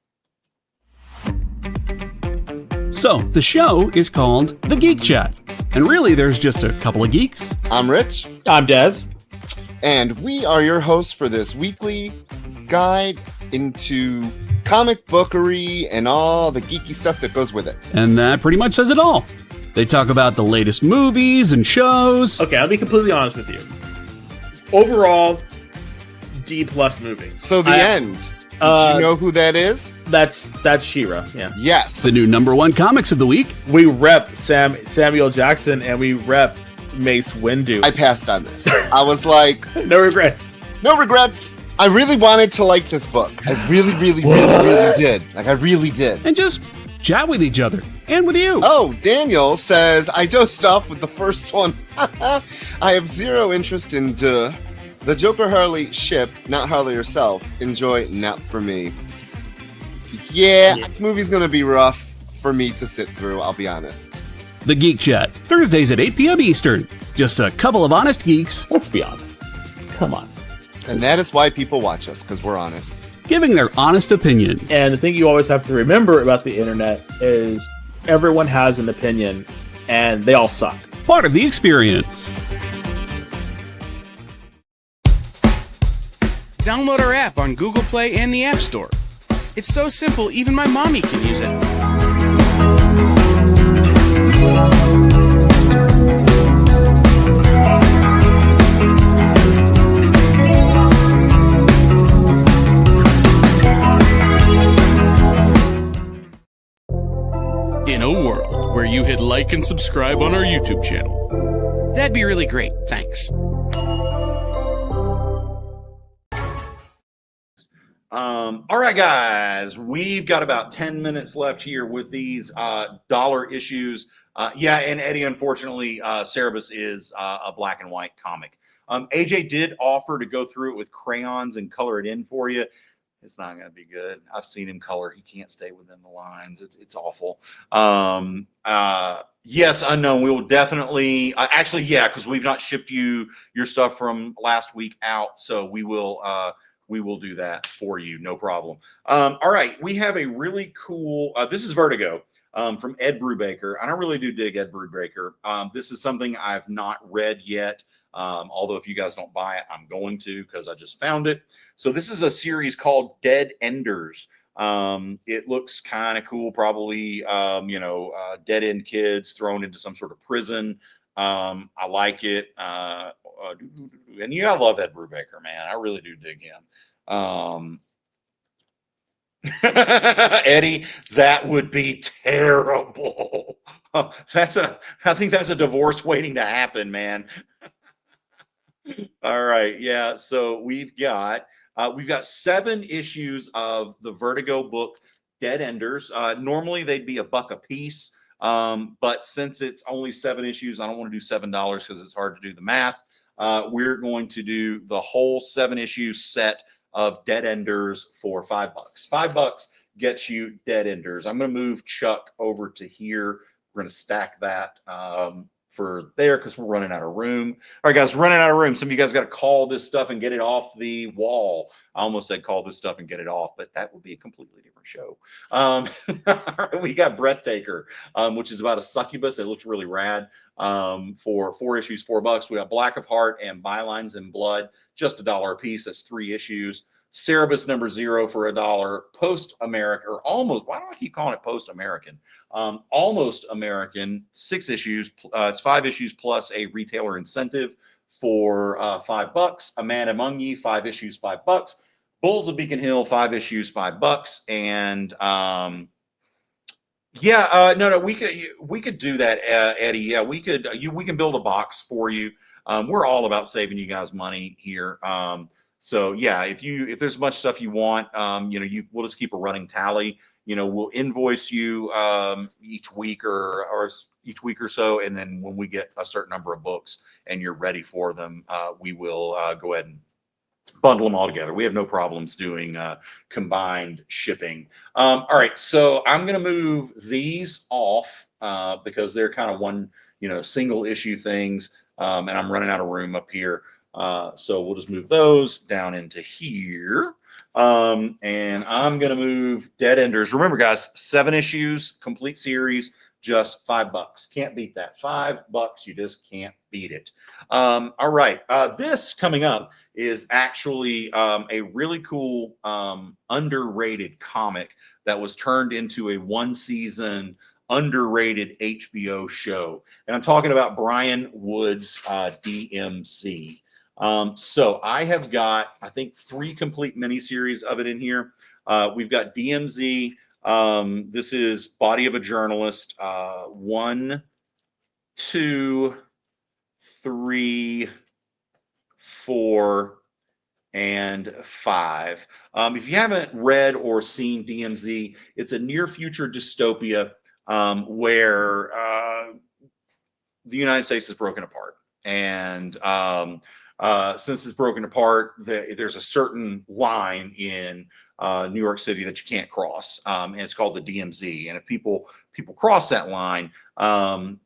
So the show is called The Geek Chat, and really there's just a couple of geeks. I'm Rich. I'm Dez. And we are your hosts for this weekly guide into comic bookery and all the geeky stuff that goes with it. And that pretty much says it all. They talk about the latest movies and shows. Okay, I'll be completely honest with you. Overall, D+ movie. So the end. Did you know who that is? That's She-Ra, yeah. Yes. The new #1 comics of the week. We rep Samuel Jackson and we rep Mace Windu. I passed on this. I was like... No regrets. No regrets. I really wanted to like this book. I really, really, really, really did. Like, I really did. And just chat with each other. And with you. Oh, Daniel says, I dozed off with the first one. I have zero interest in the Joker Harley ship, not Harley herself. Enjoy, not for me. Yeah, this movie's going to be rough for me to sit through, I'll be honest. The Geek Chat, Thursdays at 8 p.m. Eastern. Just a couple of honest geeks. Let's be honest. Come on. And that is why people watch us, because we're honest. Giving their honest opinions. And the thing you always have to remember about the internet is everyone has an opinion, and they all suck. Part of the experience. Download our app on Google Play and the App Store. It's so simple, even my mommy can use it. In a world where you hit like and subscribe on our YouTube channel, that'd be really great, thanks. All right, guys, we've got about 10 minutes left here with these dollar issues. Yeah, and Eddie, unfortunately, Cerebus is a black and white comic. AJ did offer to go through it with crayons and color it in for you. It's not going to be good. I've seen him color. He can't stay within the lines. It's awful. Yes, Unknown. We will definitely actually, yeah, because we've not shipped you your stuff from last week out, so we will do that for you, no problem. All right, we have a really cool. This is Vertigo from Ed Brubaker, and I really do dig Ed Brubaker. This is something I've not read yet. Although if you guys don't buy it, I'm going to because I just found it. So this is a series called Dead Enders. It looks kind of cool, probably, dead end kids thrown into some sort of prison. I like it. And yeah, I love Ed Brubaker, man. I really do dig him. Eddie, that would be terrible. I think that's a divorce waiting to happen, man. All right, yeah. So we've got 7 issues of the Vertigo book Dead Enders. Normally they'd be $1 a piece, but since it's only 7 issues, I don't want to do $7 because it's hard to do the math. We're going to do the whole 7 issue set of Dead Enders for $5. $5 gets you Dead Enders. I'm going to move Chuck over to here. We're going to stack that for there because we're running out of room. All right, guys, running out of room. Some of you guys got to call this stuff and get it off the wall. I almost said call this stuff and get it off, but that would be a completely different show. We got Breathtaker, which is about a succubus. It looks really rad. For 4 issues, $4. We got Black of Heart and Bylines in Blood, just $1 a piece. That's 3 issues. Cerebus number 0 for $1. Post America, or almost, why do I keep calling it Post American? Almost American, 6 issues. It's 5 issues plus a retailer incentive for $5. A Man Among Ye, 5 issues, $5. Bulls of Beacon Hill, 5 issues, $5. And no, we could do that, Eddie. Yeah, we can build a box for you. We're all about saving you guys money here. So yeah, if there's much stuff you want, we'll just keep a running tally. We'll invoice you each week or so, and then when we get a certain number of books and you're ready for them, we will go ahead and bundle them all together. We have no problems doing combined shipping. All right, so I'm going to move these off because they're kind of one, single issue things, and I'm running out of room up here. So we'll just move those down into here. And I'm going to move Dead Enders. Remember, guys, 7 issues, complete series, just $5. Can't beat that. $5, you just can't beat it. All right. This coming up is actually a really cool, underrated comic that was turned into a 1-season underrated HBO show. And I'm talking about Brian Wood's DMC. So I have got, I think, 3 complete miniseries of it in here. We've got DMZ. This is Body of a Journalist. 1, 2, 3, 4, and 5. If you haven't read or seen DMZ, it's a near future dystopia where the United States is broken apart. And since it's broken apart, there's a certain line in New York City that you can't cross, and it's called the DMZ. And if people cross that line,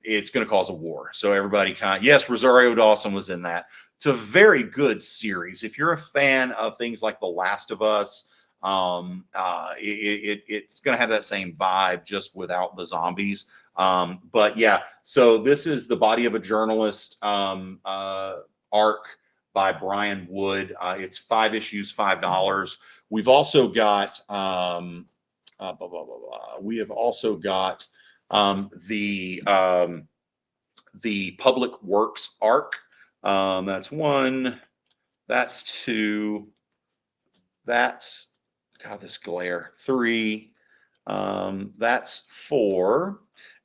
it's going to cause a war. So everybody yes, Rosario Dawson was in that. It's a very good series. If you're a fan of things like The Last of Us, it's going to have that same vibe, just without the zombies. But yeah, so this is the Body of a Journalist arc by Brian Wood. It's 5 issues, $5. We've also got we have also got the Public Works arc. That's 1. That's 2. That's, God, this glare. 3. That's 4.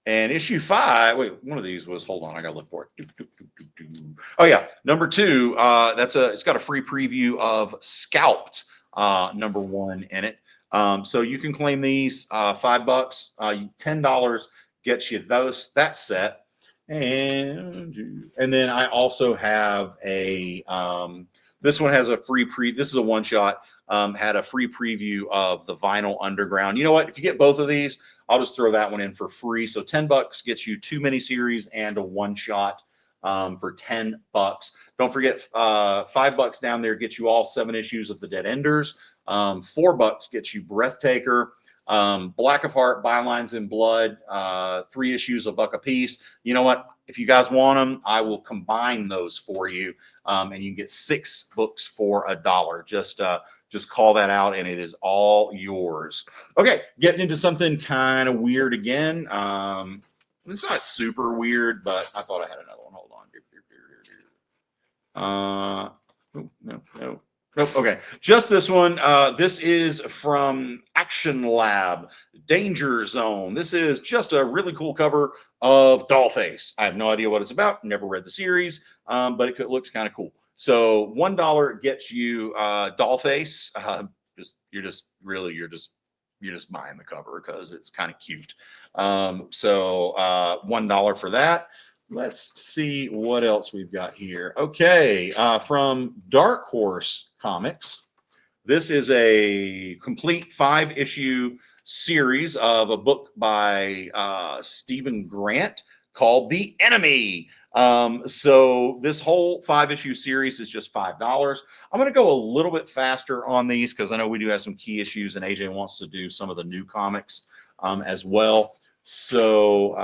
And issue 5, wait, one of these was, hold on, I gotta look for it. Oh yeah, number 2, it's got a free preview of Scalped, #1 in it. So you can claim these $5, $10 gets you that set. And then I also have a this one has a free this is a one shot, had a free preview of the Vinyl Underground. You know what, if you get both of these, I'll just throw that one in for free. So $10 gets you 2 miniseries and a one shot for $10. Don't forget, $5 down there gets you all 7 issues of the Dead Enders. $4 gets you Breathtaker, Black of Heart, Bylines in Blood, 3 issues, $1 a piece. You know what? If you guys want them, I will combine those for you, and you can get 6 books for $1. Just call that out, and it is all yours. Okay, getting into something kind of weird again. It's not super weird, but I thought I had another one. Hold on. No. Nope. Okay. Just this one. This is from Action Lab, Danger Zone. This is just a really cool cover of Dollface. I have no idea what it's about. Never read the series, but it looks kind of cool. So $1 gets you Dollface. You're just buying the cover because it's kind of cute. So $1 for that. Let's see what else we've got here. Okay, from Dark Horse Comics. This is a complete 5-issue series of a book by Stephen Grant called The Enemy. So this whole 5-issue series is just $5. I'm going to go a little bit faster on these because I know we do have some key issues, and AJ wants to do some of the new comics as well. So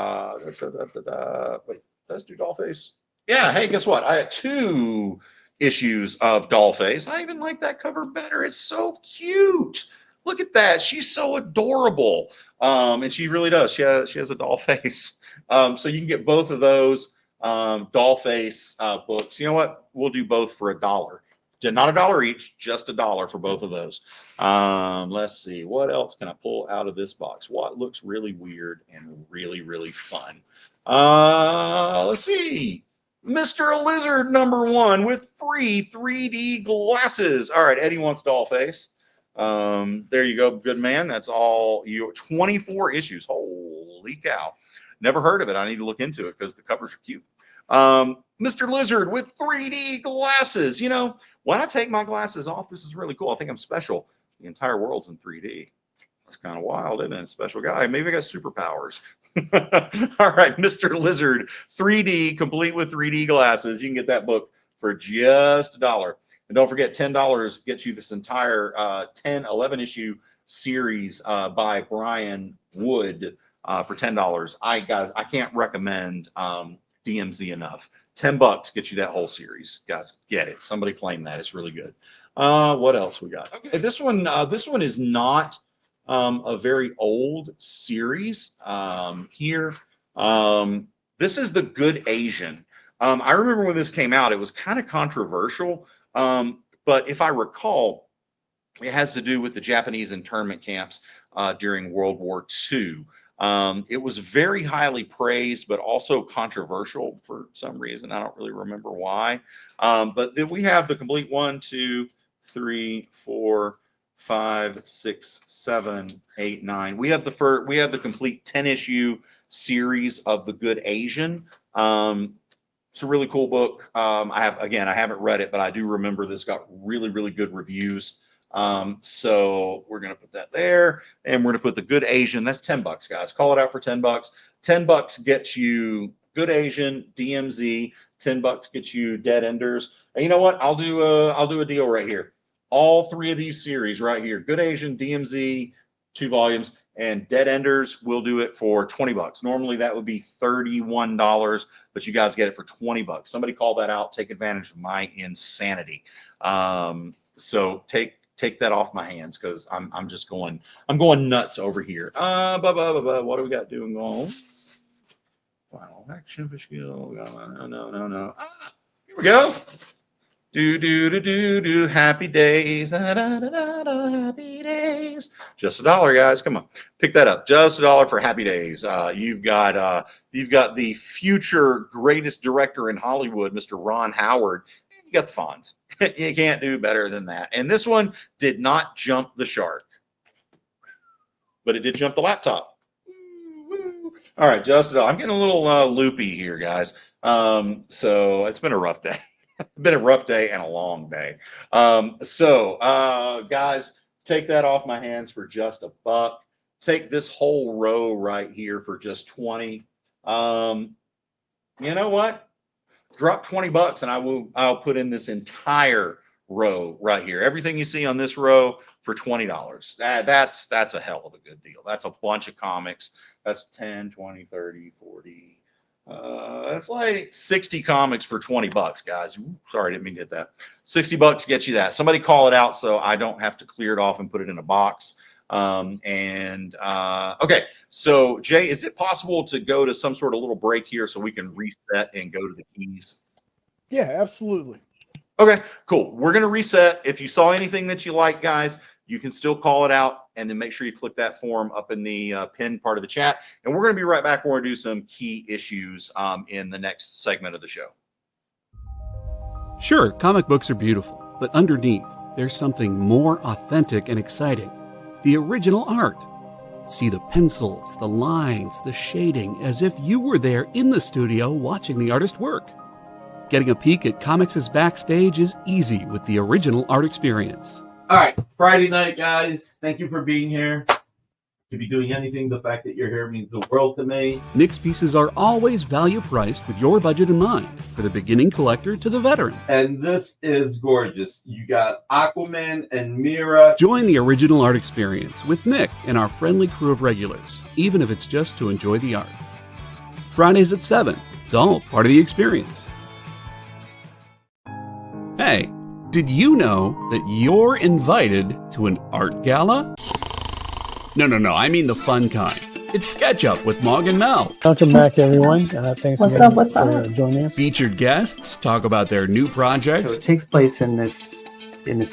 wait, let's do Dollface. Yeah, hey, guess what? I had 2 issues of Dollface. I even like that cover better. It's so cute. Look at that. She's so adorable. And she really does. She has a doll face. So you can get both of those Dollface books. You know what? We'll do both for $1. Not $1 each, just $1 for both of those. Let's see. What else can I pull out of this box? What looks really weird and really, really fun? Let's see. Mr. Lizard #1 with free 3D glasses. All right, Eddie wants Dollface. There you go. Good man. That's all you. 24 issues. Holy cow. Never heard of it. I need to look into it because the covers are cute. Mr. Lizard with 3D glasses. You know, when I take my glasses off, this is really cool. I think I'm special. The entire world's in 3D. That's kind of wild, isn't it? Special guy. Maybe I got superpowers. All right, Mr. Lizard 3D, complete with 3D glasses. You can get that book for just $1. And don't forget, $10 gets you this entire 11 issue series by Brian Wood for $10. I can't recommend DMZ enough. $10 gets you that whole series. Guys, get it. Somebody claim that. It's really good. What else we got? Okay, this one is not a very old series here. This is The Good Asian. I remember when this came out, it was kind of controversial. But if I recall, it has to do with the Japanese internment camps during World War II. It was very highly praised, but also controversial for some reason. I don't really remember why. But then we have the complete 1, 2, 3, 4, 5, 6, 7, 8, 9. We have the complete 10-issue series of The Good Asian. It's a really cool book. I haven't read it, but I do remember this got really, really good reviews. So we're going to put that there, and we're going to put The Good Asian. That's $10, guys. Call it out for $10. $10 gets you Good Asian, DMZ. $10 gets you Dead Enders. And you know what? I'll do a deal right here. All 3 of these series right here, Good Asian, DMZ, 2 volumes, and Dead Enders, we'll do it for $20. Normally that would be $31, but you guys get it for $20. Somebody call that out. Take advantage of my insanity. So take that off my hands because I'm going nuts over here. What do we got doing going? Wow, action for skill. No. Here we go. Do happy days. Happy days. Just $1, guys. Come on, pick that up. Just $1 for Happy Days. You've got the future greatest director in Hollywood, Mr. Ron Howard. you got the fonts. You can't do better than that. And this one did not jump the shark, but it did jump the laptop. All right, Justin, I'm getting a little loopy here, guys. So it's been a rough day. Been a rough day and a long day. Guys, take that off my hands for just $1. Take this whole row right here for just 20. You know what? Drop $20 and I'll put in this entire row right here. Everything you see on this row for $20. That's a hell of a good deal. That's a bunch of comics. That's 10, 20, 30, 40. That's like 60 comics for $20, guys. Sorry, I didn't mean to hit that. $60 gets you that. Somebody call it out so I don't have to clear it off and put it in a box. Okay, so Jay, is it possible to go to some sort of little break here so we can reset and go to the keys? Yeah, absolutely. Okay, cool. We're going to reset. If you saw anything that you like, guys, you can still call it out, and then make sure you click that form up in the pinned part of the chat. And we're going to be right back. We're going to do some key issues in the next segment of the show. Sure, comic books are beautiful, but underneath, there's something more authentic and exciting. The original art. See the pencils, the lines, the shading, as if you were there in the studio watching the artist work. Getting a peek at comics' backstage is easy with the original art experience. All right, Friday night, guys. Thank you for being here. To be doing anything, the fact that you're here means the world to me. Nick's pieces are always value priced with your budget in mind, for the beginning collector to the veteran. And this is gorgeous. You got Aquaman and Mira. Join the original art experience with Nick and our friendly crew of regulars, even if it's just to enjoy the art. Fridays at 7. It's all part of the experience. Hey, did you know that you're invited to an art gala? No, I mean the fun kind. It's SketchUp with Mog and Mel. Welcome back, everyone. Thanks again for joining us. Featured guests talk about their new projects. So it takes place in this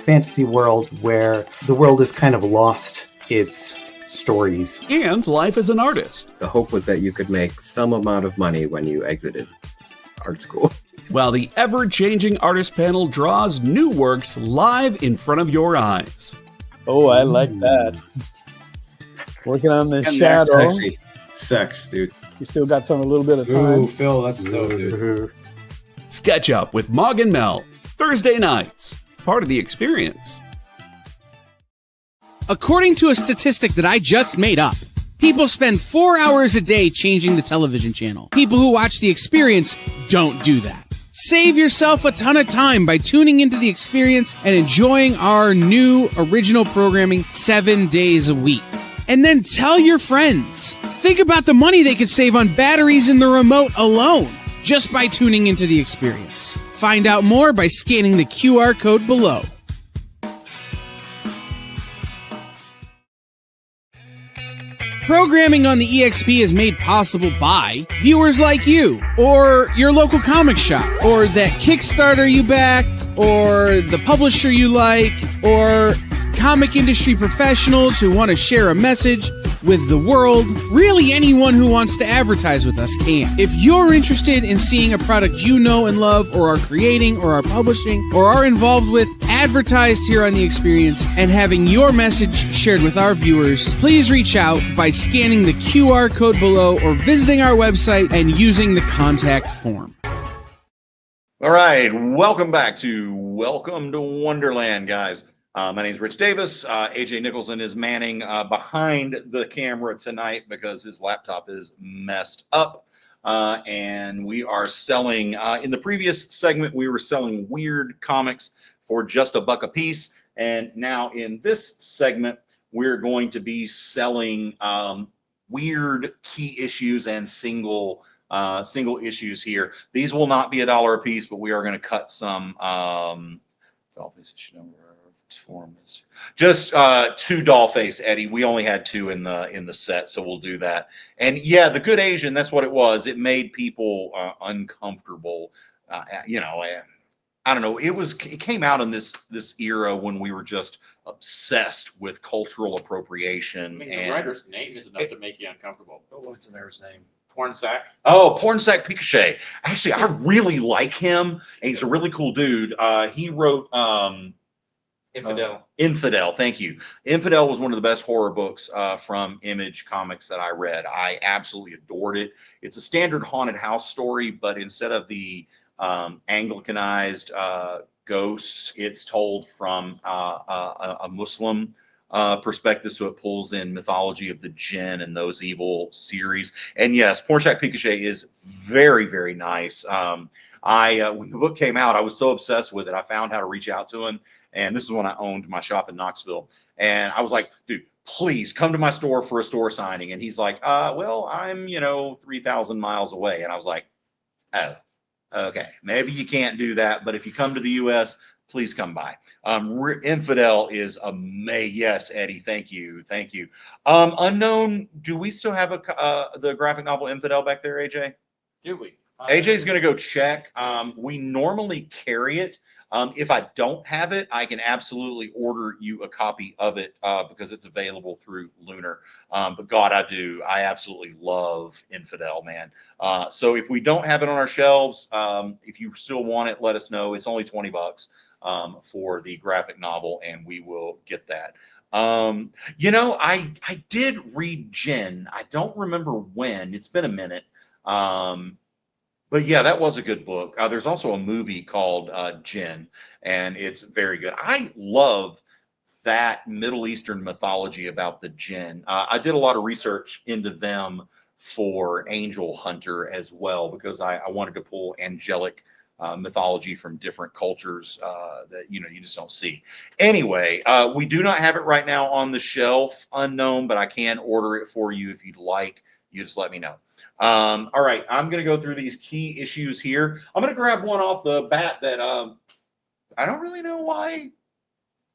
fantasy world where the world has kind of lost its stories. And life as an artist. The hope was that you could make some amount of money when you exited art school. While the ever-changing artist panel draws new works live in front of your eyes. Oh, I like that. Working on the And shadow. Sexy. Sex, dude. You still got a little bit of time. Ooh, Phil, that's dope, dude. SketchUp with Mog and Mel. Thursday nights. Part of the experience. According to a statistic that I just made up, people spend 4 hours a day changing the television channel. People who watch The Experience don't do that. Save yourself a ton of time by tuning into The Experience and enjoying our new original programming 7 days a week. And then tell your friends. Think about the money they could save on batteries in the remote alone just by tuning into The Experience. Find out more by scanning the QR code below. Programming on the EXP is made possible by viewers like you, or your local comic shop, or that Kickstarter you backed, or the publisher you like, or comic industry professionals who want to share a message with the world. Really, anyone who wants to advertise with us can. If you're interested in seeing a product you know and love, or are creating, or are publishing, or are involved with, advertised here on The Experience, and having your message shared with our viewers, please reach out by scanning the QR code below or visiting our website and using the contact form. All right, welcome back to Welcome to Wonderland, guys. My name is Rich Davis. AJ Nicholson is manning behind the camera tonight because his laptop is messed up. And we are selling, in the previous segment, we were selling weird comics for just $1 a piece. And now in this segment, we're going to be selling weird key issues and single issues here. These will not be $1 a piece, but we are going to cut some just 2 Dollface, Eddie. We only had 2 in the set, so we'll do that. And yeah, the Good Asian, that's what it was. It made people uncomfortable. I don't know. It came out in this era when we were just obsessed with cultural appropriation. I mean, the writer's name is enough to make you uncomfortable. What's the writer's name? Porn sack. Oh, Pornsack Picochet. Actually, I really like him. And he's a really cool dude. He wrote Infidel. Infidel. Thank you. Infidel was one of the best horror books from Image Comics that I read. I absolutely adored it. It's a standard haunted house story, but instead of the Anglicanized ghosts, it's told from a Muslim perspective, so it pulls in mythology of the jinn and those evil series. And yes, Pornsack Picochet is very, very nice. When the book came out, I was so obsessed with it. I found how to reach out to him, and this is when I owned my shop in Knoxville. And I was like, dude, please come to my store for a store signing. And he's like, well, I'm 3,000 miles away. And I was like, oh, okay, maybe you can't do that, but if you come to the U.S., please come by. Infidel is amazing. Yes, Eddie, thank you. Unknown, do we still have the graphic novel Infidel back there, AJ? Do we? AJ's going to go check. We normally carry it. If I don't have it, I can absolutely order you a copy of it because it's available through Lunar. But God, I absolutely love Infidel, man. So if we don't have it on our shelves, if you still want it, let us know. It's only $20 for the graphic novel, and we will get that. I did read Jinn. I don't remember when. It's been a minute. But yeah, that was a good book. There's also a movie called Jinn, and it's very good. I love that Middle Eastern mythology about the jinn. I did a lot of research into them for Angel Hunter as well, because I wanted to pull angelic mythology from different cultures that you just don't see. Anyway, we do not have it right now on the shelf, Unknown, but I can order it for you if you'd like. You just let me know. All right, I'm going to go through these key issues here. I'm going to grab one off the bat that I don't really know why.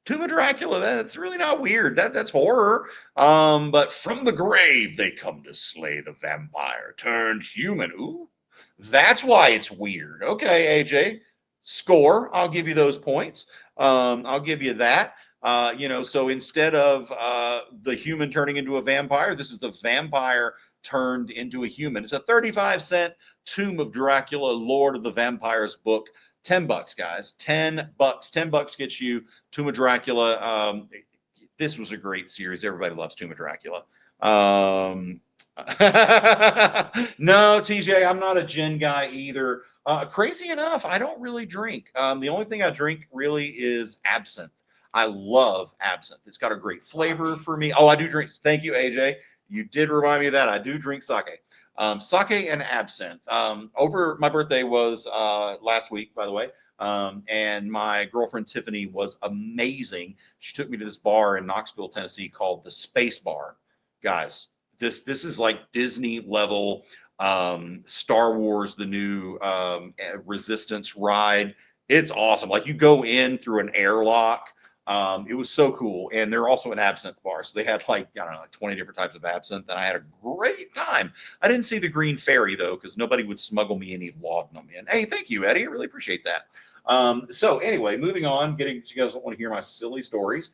Tomb of Dracula, that's really not weird. That's horror. But from the grave they come to slay the vampire turned human. Ooh, that's why it's weird. Okay, AJ, score. I'll give you those points. I'll give you that. So instead of the human turning into a vampire, this is the vampire turned into a human. It's a 35-cent Tomb of Dracula, Lord of the Vampires book. $10, guys. $10. $10 gets you Tomb of Dracula. This was a great series. Everybody loves Tomb of Dracula. No, TJ, I'm not a gin guy either. Crazy enough, I don't really drink. The only thing I drink really is absinthe. I love absinthe. It's got a great flavor for me. Oh, I do drink. Thank you, AJ. You did remind me of that. I do drink sake. Sake and absinthe. Over my birthday was last week, by the way. And my girlfriend Tiffany was amazing. She took me to this bar in Knoxville, Tennessee called the Space Bar. Guys, this is like Disney level Star Wars, the new Resistance ride. It's awesome. Like you go in through an airlock. It was so cool. And they're also an absinthe bar. So they had like 20 different types of absinthe. And I had a great time. I didn't see the Green Fairy, though, because nobody would smuggle me any laudanum in. Hey, thank you, Eddie. I really appreciate that. So anyway, moving on, you guys don't want to hear my silly stories.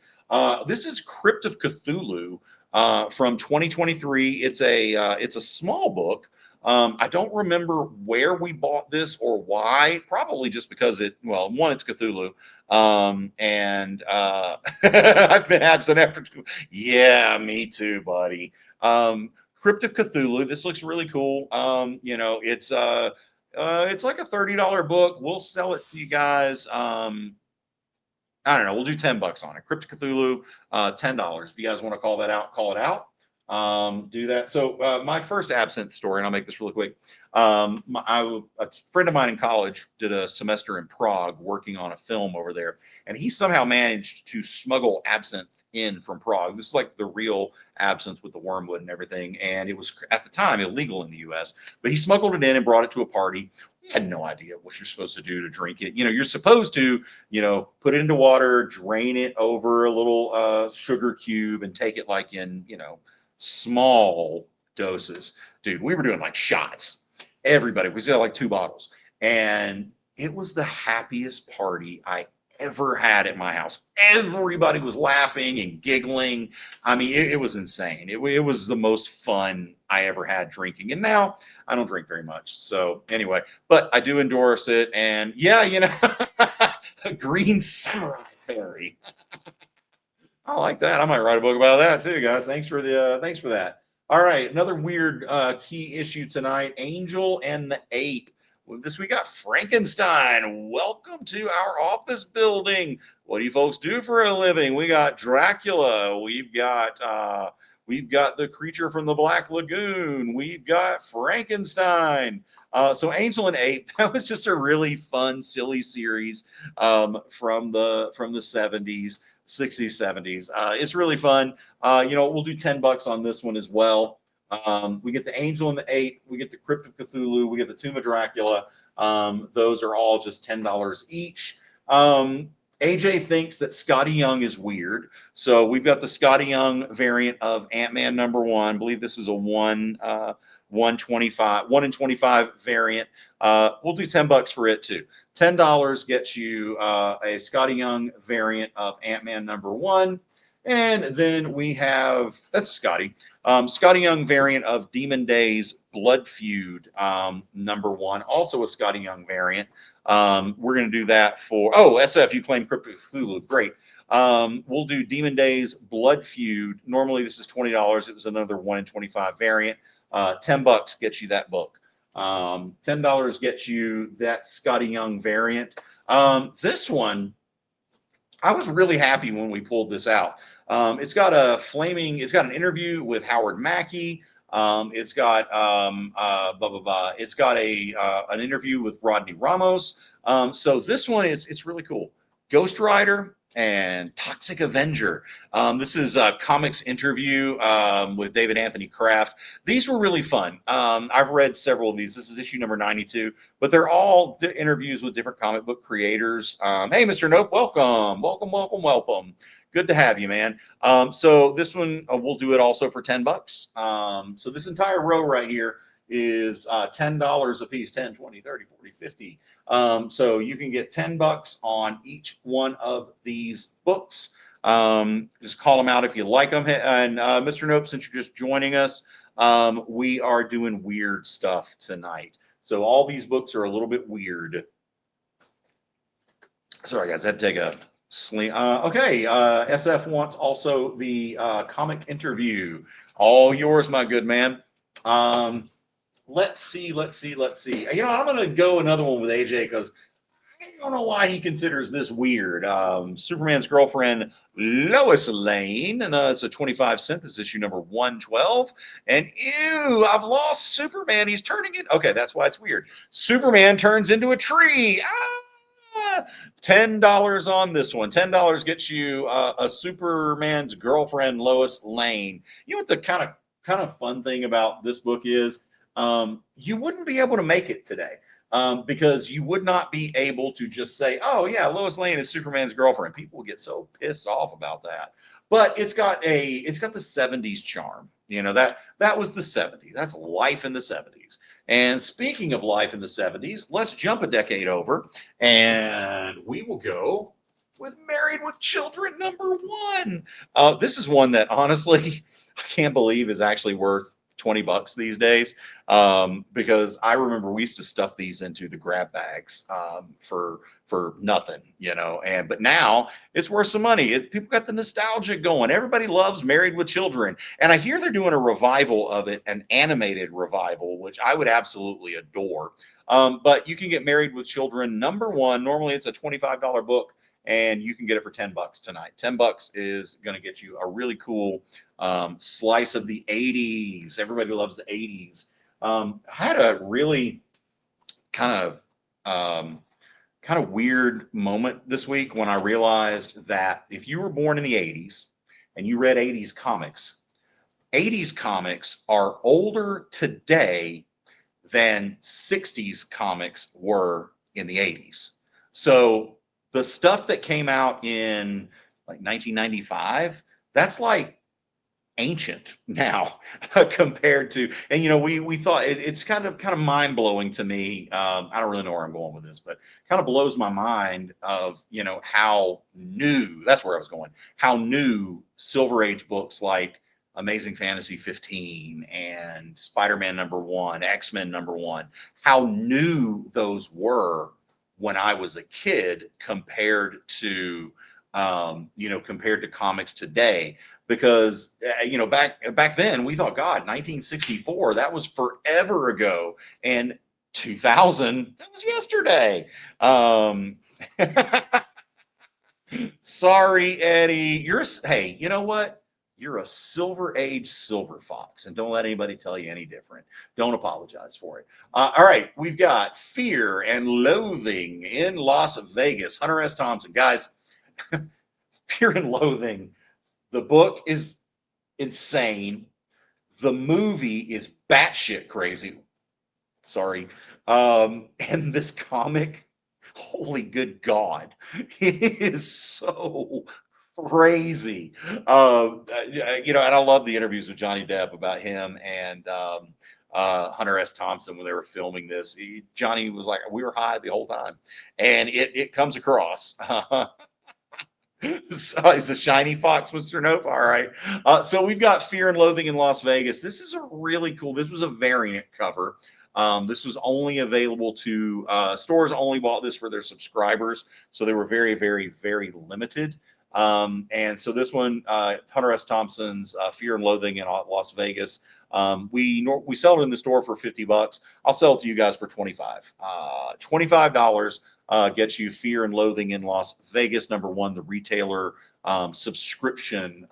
This is Crypt of Cthulhu from 2023. It's a small book. I don't remember where we bought this or why. Probably just because one, it's Cthulhu. And I've been absent after two. Yeah, me too, buddy. Crypt of Cthulhu. This looks really cool. It's like a $30 book. We'll sell it to you guys. I don't know. We'll do $10 on it. Crypt of Cthulhu, $10. If you guys want to call that out, call it out. Do that. So my first absinthe story, and I'll make this really quick. A friend of mine in college did a semester in Prague working on a film over there, and he somehow managed to smuggle absinthe in from Prague. This is like the real absinthe with the wormwood and everything, and it was at the time illegal in the U.S., but he smuggled it in and brought it to a party. We had no idea what you're supposed to do to drink it. You're supposed to, put it into water, drain it over a little sugar cube, and take it like in, small doses. Dude, we were doing like shots. Everybody, we still had like 2 bottles, and it was the happiest party I ever had at my house. Everybody was laughing and giggling. I mean, it was insane. It was the most fun I ever had drinking. And now I don't drink very much. So anyway, but I do endorse it. And yeah, you know, a green samurai fairy. I like that. I might write a book about that too, guys. Thanks for that. All right, another weird key issue tonight: Angel and the Ape. Well, this we got Frankenstein. Welcome to our office building. What do you folks do for a living? We got Dracula. We've got the creature from the Black Lagoon. We've got Frankenstein. So Angel and Ape. That was just a really fun, silly series from the 70s. 60s, 70s. It's really fun. We'll do $10 on this one as well. We get the Angel and the Ape. We get the Crypt of Cthulhu. We get the Tomb of Dracula. Those are all just $10 each. AJ thinks that Scotty Young is weird. So we've got the Scotty Young variant of Ant-Man #1. I believe this is a 125 variant. We'll do $10 for it too. $10 gets you a Scotty Young variant of Ant-Man #1. And then we have, that's Scotty Young variant of Demon Days Blood Feud #1, also a Scotty Young variant. We're going to do that for, SF, you claim Crypt of Cthulhu. Great. We'll do Demon Days Blood Feud. Normally this is $20. It was another 1 in 25 variant. $10 gets you that book. $10 gets you that Scotty Young variant. This one, I was really happy when we pulled this out. It's got an interview with Howard Mackey. It's got It's got an interview with Rodney Ramos. So this one, it's really cool. Ghost Rider and Toxic Avenger. This is a comics interview with David Anthony Kraft. These were really fun. I've read several of these. This is issue number 92, but they're all interviews with different comic book creators. Hey, Mr. Nope, welcome. Good to have you, man. So this one, we'll do it also for $10. So this entire row right here is $10 a piece, 10, 20, 30, 40, 50. So you can get $10 on each one of these books. Just call them out if you like them. And Mr. Nope, since you're just joining us, we are doing weird stuff tonight. So all these books are a little bit weird. Sorry, guys, I had to take a sleep. SF wants also the comic interview. All yours, my good man. Let's see. I'm going to go another one with AJ because I don't know why he considers this weird. Superman's girlfriend, Lois Lane, and it's a 25-cent. This is issue number 112. And ew, I've lost Superman. He's turning it. Okay, that's why it's weird. Superman turns into a tree. $10 on this one. $10 gets you a Superman's girlfriend, Lois Lane. You know what the kind of fun thing about this book is? You wouldn't be able to make it today because you would not be able to just say, oh yeah, Lois Lane is Superman's girlfriend. People would get so pissed off about that. But it's got the 70s charm. You know, that was the 70s. That's life in the 70s. And speaking of life in the 70s, let's jump a decade over and we will go with Married with Children #1. This is one that honestly I can't believe is actually worth $20 these days, because I remember we used to stuff these into the grab bags for nothing, but now it's worth some money. People got the nostalgia going. Everybody loves Married with Children, and I hear they're doing a revival of it, an animated revival, which I would absolutely adore. But you can get Married with Children #1. Normally it's a $25 book, and you can get it for $10 tonight. $10 is going to get you a really cool slice of the 80s. Everybody loves the 80s. I had a really kind of weird moment this week when I realized that if you were born in the 80s and you read 80s comics are older today than 60s comics were in the 80s. So the stuff that came out in like 1995, that's like ancient now compared to, and we thought it's kind of mind-blowing to me. I don't really know where I'm going with this, but kind of blows my mind of how new, that's where I was going, how new Silver Age books like Amazing Fantasy 15 and Spider-Man #1, X-Men #1, how new those were when I was a kid compared to compared to comics today. Because back then we thought, God, 1964, that was forever ago, and 2000, that was yesterday. Sorry, Eddie. Hey, you know what? You're a Silver Age silver fox, and don't let anybody tell you any different. Don't apologize for it. All right, we've got Fear and Loathing in Las Vegas. Hunter S. Thompson, guys. Fear and Loathing. The book is insane. The movie is batshit crazy. Sorry. And this comic, holy good God, it is so crazy. And I love the interviews with Johnny Depp about him and Hunter S. Thompson when they were filming this. Johnny was like, we were high the whole time. And it comes across. So he's a shiny fox, Mr. Nope. All right. So we've got Fear and Loathing in Las Vegas. This is a really cool, this was a variant cover. This was only available to stores only bought this for their subscribers. So they were very, very, very limited. And so this one, Hunter S. Thompson's Fear and Loathing in Las Vegas. We sell it in the store for $50. I'll sell it to you guys for $25. $25 gets you Fear and Loathing in Las Vegas #1, the retailer subscription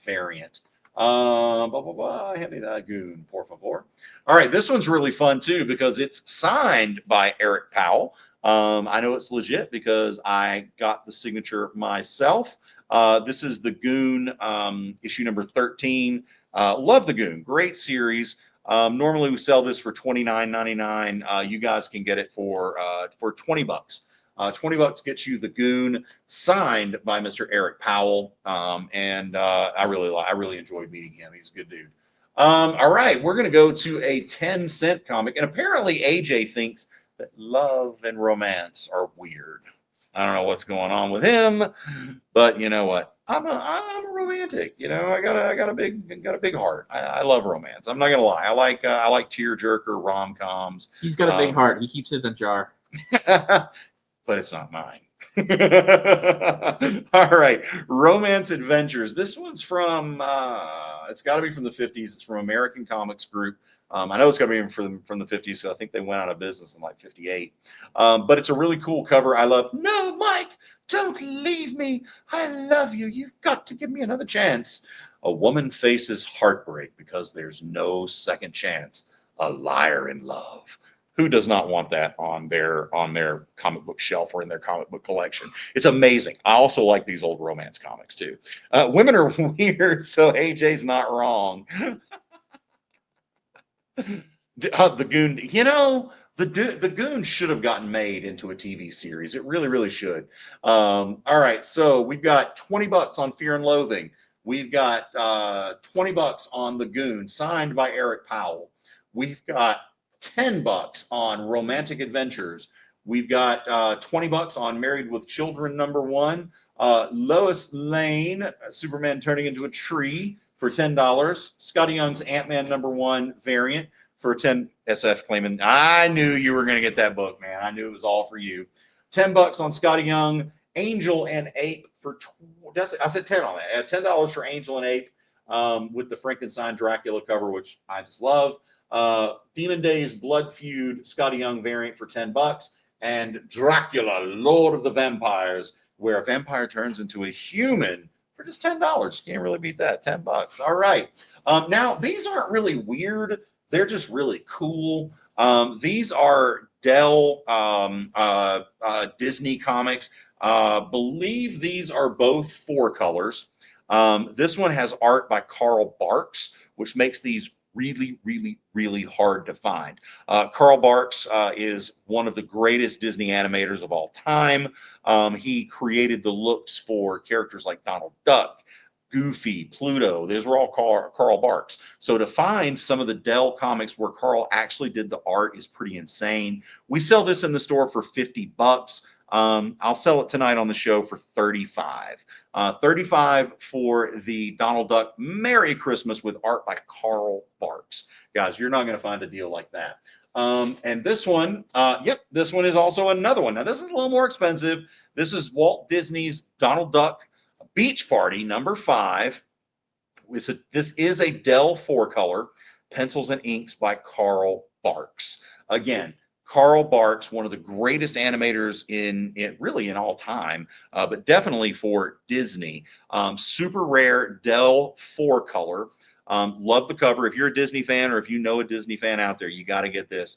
variant. Hand me that goon, por favor. All right, this one's really fun too because it's signed by Eric Powell. I know it's legit because I got the signature myself. This is the Goon issue number 13. Love the Goon, great series. Normally we sell this for $29.99. You guys can get it for $20. $20 gets you the Goon signed by Mr. Eric Powell. And I really enjoyed meeting him. He's a good dude. All right, we're gonna go to a 10-cent comic, and apparently AJ thinks that love and romance are weird. I don't know what's going on with him, but you know what? I'm a romantic. I got a big heart. I love romance. I'm not gonna lie. I like tearjerker rom-coms. He's got a big heart. He keeps it in a jar. But it's not mine. All right, Romance Adventures. This one's from it's got to be from the 50s. It's from American Comics Group. I know it's got to be from the 50s, so I think they went out of business in like 58. But it's a really cool cover. I love, no, Mike, don't leave me. I love you. You've got to give me another chance. A woman faces heartbreak because there's no second chance. A liar in love. Who does not want that on their comic book shelf or in their comic book collection? It's amazing. I also like these old romance comics too. Women are weird, so AJ's not wrong. The Goon, the Goon should have gotten made into a TV series. It really, really should. All right, so we've got $20 on Fear and Loathing. We've got $20 on the Goon, signed by Eric Powell. We've got $10 on Romantic Adventures. We've got $20 on Married with Children #1. Lois Lane, Superman turning into a tree for $10. Scotty Young's Ant-Man #1 variant for $10. SF claiming, I knew you were going to get that book, man. I knew it was all for you. $10 on Scotty Young. Angel and Ape for I said 10 on that. $10 for Angel and Ape with the Frankenstein Dracula cover, which I just love. Demon Days Blood Feud Scotty Young variant for $10, and Dracula Lord of the Vampires, where a vampire turns into a human for just $10. Can't really beat that. $10. All right. Now these aren't really weird. They're just really cool. These are Dell Disney comics. Believe these are both 4 colors. This one has art by Carl Barks, which makes these really, really, really hard to find. Carl Barks is one of the greatest Disney animators of all time. He created the looks for characters like Donald Duck, Goofy, Pluto. Those were all Carl Barks. So to find some of the Dell comics where Carl actually did the art is pretty insane. We sell this in the store for $50. I'll sell it tonight on the show for $35. $35 for the Donald Duck Merry Christmas with art by Carl Barks. Guys, you're not going to find a deal like that. And this one, yep, this one is also another one. Now, this is a little more expensive. This is Walt Disney's Donald Duck Beach Party #5. This is a Dell 4-color, pencils and inks by Carl Barks. Again, Carl Barks, one of the greatest animators in all time, but definitely for Disney. Super rare Dell 4-color. Love the cover. If you're a Disney fan or if you know a Disney fan out there, you got to get this.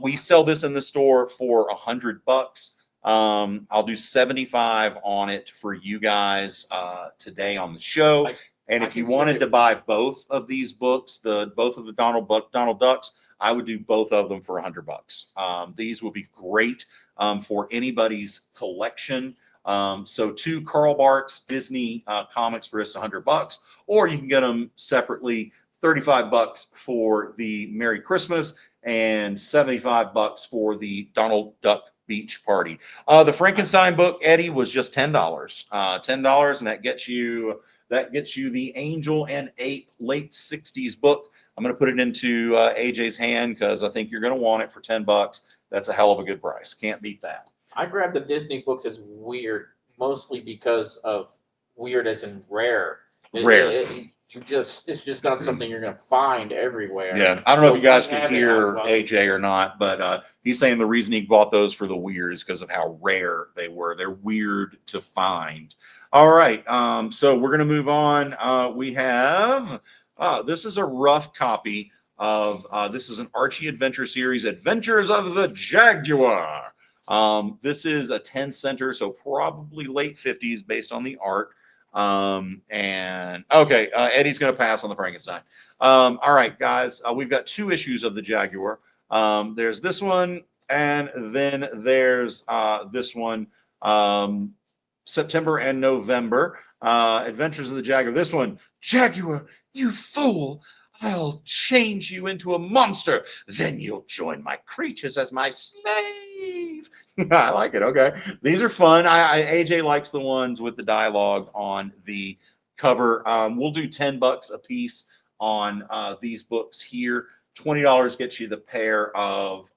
We sell this in the store for $100. I'll do 75 on it for you guys today on the show. And if you wanted to buy both of these books, both of the Donald Ducks, I would do both of them for $100. These would be great for anybody's collection. So 2 Carl Barks Disney comics for just $100, or you can get them separately, $35 for the Merry Christmas and $75 for the Donald Duck Beach Party. The Frankenstein book, Eddie, was just $10. $10, and that gets you the Angel and Ape late 60s book. I'm going to put it into AJ's hand because I think you're going to want it for $10. That's a hell of a good price. Can't beat that. I grabbed the Disney books as weird, mostly because of weird as in rare. Rare. It's just not something you're going to find everywhere. Yeah, I don't know if you guys can hear AJ or not, but he's saying the reason he bought those for the weird is because of how rare they were. They're weird to find. All right, so we're going to move on. We have, this is a rough copy of, this is an Archie Adventure series, Adventures of the Jaguar. This is a 10 center, so probably late 50s based on the art. And okay, Eddie's going to pass on the Frankenstein. All right, guys, we've got 2 issues of the Jaguar. There's this one, and then there's this one, September and November. Adventures of the Jaguar. This one, Jaguar, you fool. I'll change you into a monster. Then you'll join my creatures as my slave. I like it. Okay. These are fun. AJ likes the ones with the dialogue on the cover. We'll do $10 a piece on these books here. $20 gets you the pair of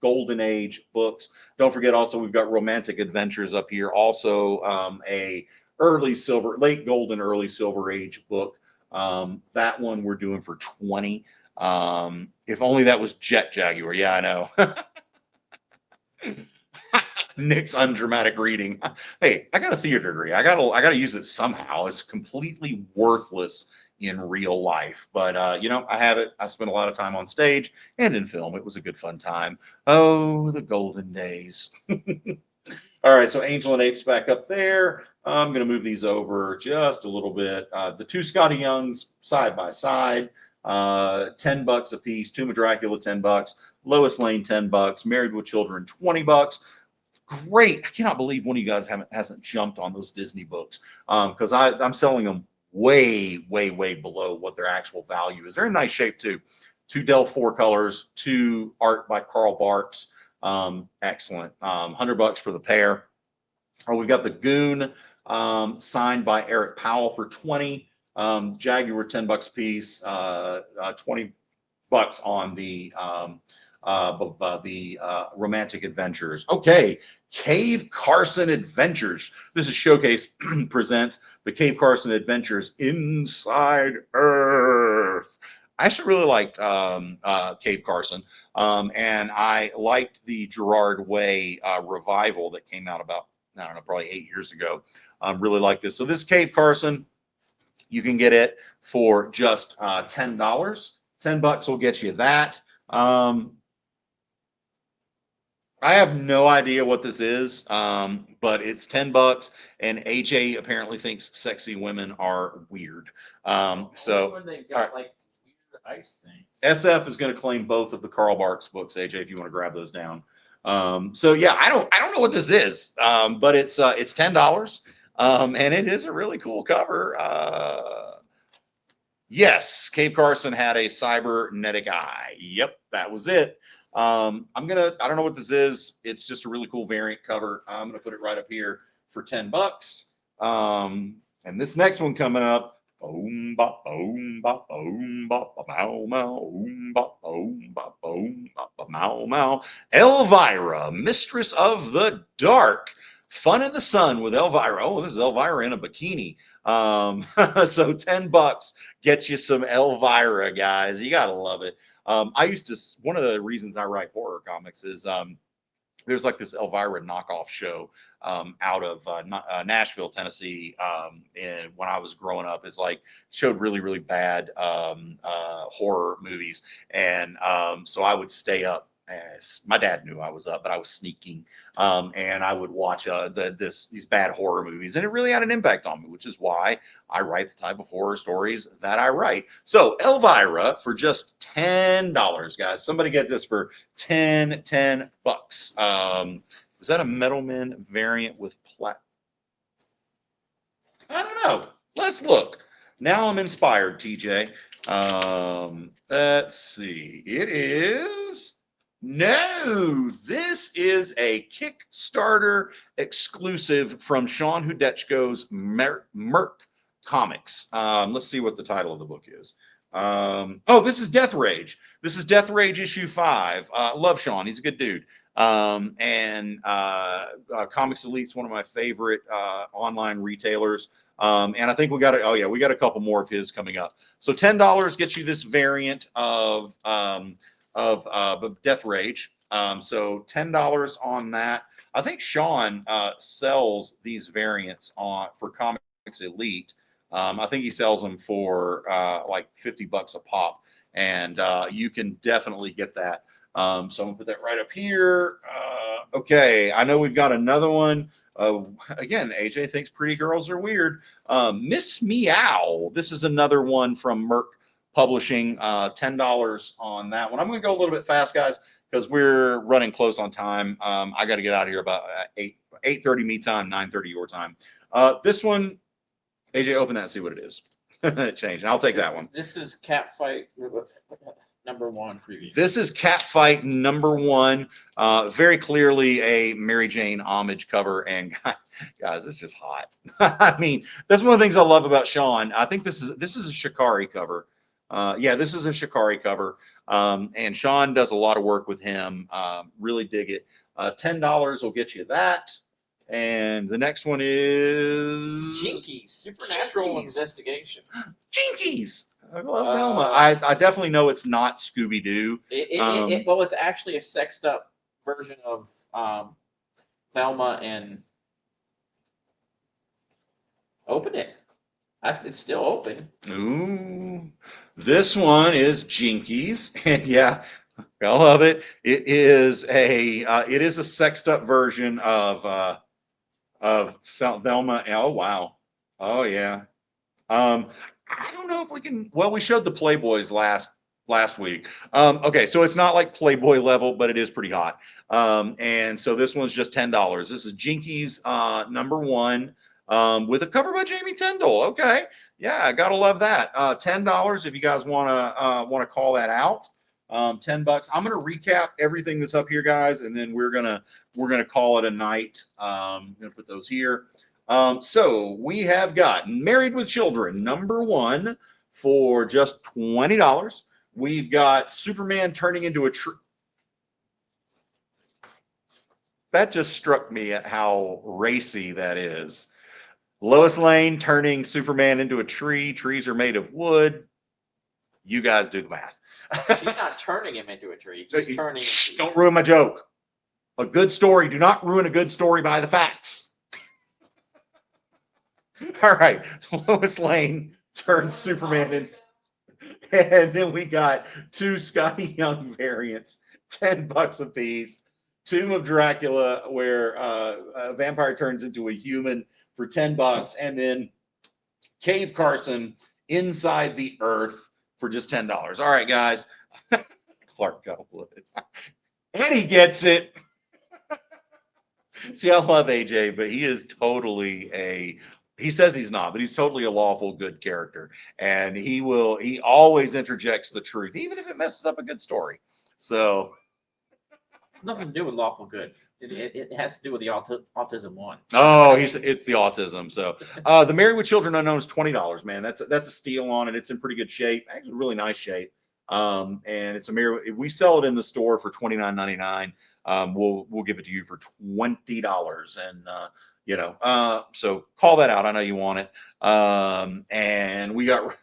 Golden Age books. Don't forget also we've got Romantic Adventures up here. Also a late Golden, early Silver Age book. That one we're doing for $20. If only that was Jet Jaguar. Yeah, I know. Nick's undramatic reading. Hey, I got a theater degree. I gotta use it somehow. It's completely worthless in real life, but I have it. I spent a lot of time on stage and in film. It was a good fun time. Oh, the golden days. All right, so Angel and Ape's back up there. I'm going to move these over just a little bit. The 2 Scotty Youngs side by side, $10 a piece. Tomb of Dracula, $10. Lois Lane, $10. Married with Children, $20. Great! I cannot believe one of you guys hasn't jumped on those Disney books because I'm selling them way below what their actual value is. They're in nice shape too. 2 Dell 4 colors, 2 art by Carl Barks. Excellent. $100 for the pair. We've got the Goon signed by Eric Powell for $20. Jaguar, $10 a piece. $20 on the Romantic Adventures. Okay, Cave Carson Adventures. This is Showcase presents the Cave Carson Adventures Inside Earth. I actually really liked Cave Carson, and I liked the Gerard Way revival that came out about, I don't know, probably 8 years ago. Really like this. So this Cave Carson, you can get it for just $10. $10 will get you that. I have no idea what this is, but it's $10, and AJ apparently thinks sexy women are weird. So When they got like weird ice things. SF is going to claim both of the Carl Barks books, AJ, if you want to grab those down. So yeah, I don't know what this is, but it's $10. And it is a really cool cover. Yes, Cave Carson had a cybernetic eye. Yep, that was it. I don't know what this is. It's just a really cool variant cover. I'm gonna put it right up here for $10. And this next one coming up. Boom bop boom bop boom bop mow mow boom bop boom bop boom bop mow mow. Elvira, Mistress of the Dark. Fun in the Sun with Elvira. Oh, this is Elvira in a bikini. So $10 gets you some Elvira, guys. You gotta love it. One of the reasons I write horror comics is there's like this Elvira knockoff show out of Nashville, Tennessee. And when I was growing up, it's like showed really, really bad horror movies. And so I would stay up. As my dad knew I was up, but I was sneaking, and I would watch these bad horror movies, and it really had an impact on me, which is why I write the type of horror stories that I write. So Elvira for just $10, guys. Somebody get this for $10. Is that a Metalman variant with plat? I don't know. Let's look. Now I'm inspired, TJ. Let's see. It is. No, this is a Kickstarter exclusive from Sean Hudetchko's Merc Comics. Let's see what the title of the book is. This is Death Rage. This is Death Rage issue 5. Love Sean. He's a good dude. Comics Elite's one of my favorite online retailers. And I think we got a couple more of his coming up. So $10 gets you this variant of Death Rage. So $10 on that. I think Sean sells these variants for Comics Elite. I think he sells them for like $50 a pop, and you can definitely get that. So I'm gonna put that right up here. Okay, I know we've got another one. Again, AJ thinks pretty girls are weird. Miss Meow. This is another one from Merc Publishing. $10 on that one. I'm going to go a little bit fast, guys, because we're running close on time. I got to get out of here about 8:30 me time, 9:30 your time. This one, AJ, open that and see what it is. It changed. I'll take that one. This is Catfight #1 preview. This is Catfight #1. Very clearly a Mary Jane homage cover. And guys, it's just hot. I mean, that's one of the things I love about Sean. I think this is a Shikari cover. This is a Shikari cover. And Sean does a lot of work with him. Really dig it. $10 will get you that. And the next one is Jinkies, Supernatural Investigation. Jinkies. I love Velma. I definitely know it's not Scooby-Doo. Well, it's actually a sexed up version of Velma and open it. It's still open. Ooh. This one is Jinkies. And yeah, I love it. It is a sexed up version of Velma. Oh wow. Oh yeah. I don't know if we can. Well, we showed the Playboys last week. Okay, so it's not like Playboy level, but it is pretty hot. And so this one's just $10. This is Jinkies #1 with a cover by Jamie Tyndall. Okay, yeah, I gotta love that. $10 if you guys wanna call that out. $10. I'm gonna recap everything that's up here, guys, and then we're gonna call it a night. I'm gonna put those here. So we have got Married with Children #1 for just $20. We've got Superman turning into a tree. That just struck me at how racy that is. Lois Lane turning Superman into a tree. Trees are made of wood. You guys do the math. She's not turning him into a tree. She's turning. Shh, don't ruin my joke. A good story. Do not ruin a good story by the facts. All right. Lois Lane turns Superman in. And then we got 2 Scotty Young variants, $10 a piece. Tomb of Dracula, where a vampire turns into a human for $10. And then Cave Carson, Inside the Earth, for just $10. All right, guys. Clark Goblet. And he gets it. See, I love AJ, but he is totally he says he's not, but he's totally a lawful good character. And he always interjects the truth, even if it messes up a good story. So Nothing to do with lawful good. It has to do with the autism one. oh, it's the autism. So the Married with Children Unknown is $20, man. That's a steal on it. It's in pretty good shape. Actually, really nice shape. And it's a mirror. We sell it in the store for $29.99. We'll give it to you for $20. And so call that out. I know you want it. And we got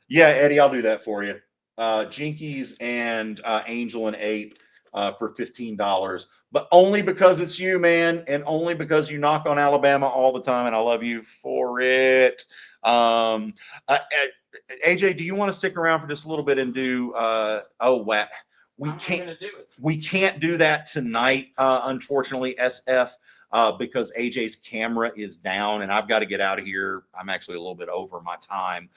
yeah, Eddie, I'll do that for you. Jinkies and Angel and Ape for $15, but only because it's you, man, and only because you knock on Alabama all the time, and I love you for it. AJ, do you want to stick around for just a little bit and do we can't do that tonight, unfortunately, SF, because AJ's camera is down and I've got to get out of here. I'm actually a little bit over my time.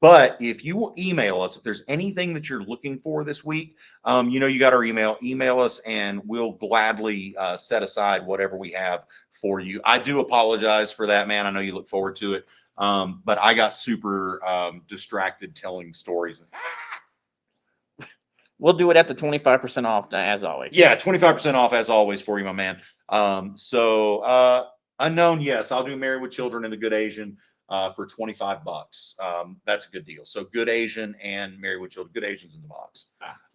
But if you will email us, if there's anything that you're looking for this week, you got our email us and we'll gladly set aside whatever we have for you. I do apologize for that, man. I know you look forward to it. But I got super distracted telling stories. We'll do it at the 25% off as always. Yeah, 25% off as always for you, my man. Unknown, yes, I'll do Married with Children and the Good Asian for $25. That's a good deal. So Good Asian and Married with Children. Good Asian's in the box.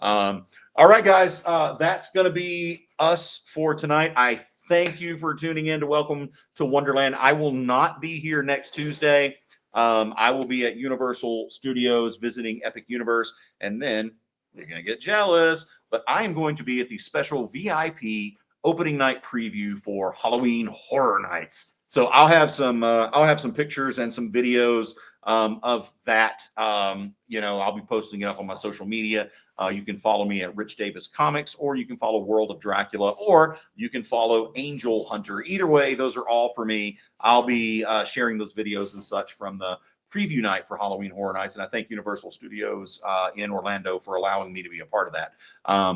All right, guys, that's going to be us for tonight. I thank you for tuning in to Welcome to Wonderland. I will not be here next Tuesday. I will be at Universal Studios visiting Epic Universe, and then you're going to get jealous, but I am going to be at the special VIP opening night preview for Halloween Horror Nights. So I'll have some pictures and some videos of that. I'll be posting it up on my social media. You can follow me at Rich Davis Comics, or you can follow World of Dracula, or you can follow Angel Hunter. Either way, those are all for me. I'll be sharing those videos and such from the preview night for Halloween Horror Nights, and I thank Universal Studios in Orlando for allowing me to be a part of that.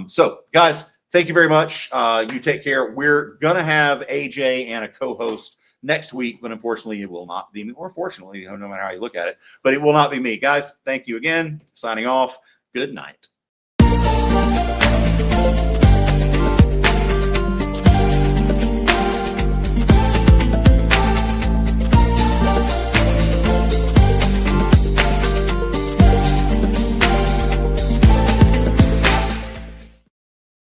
So, guys, thank you very much. You take care. We're gonna have AJ and a co-host next week, but unfortunately, it will not be me. Or fortunately, no matter how you look at it, but it will not be me, guys. Thank you again. Signing off. Good night.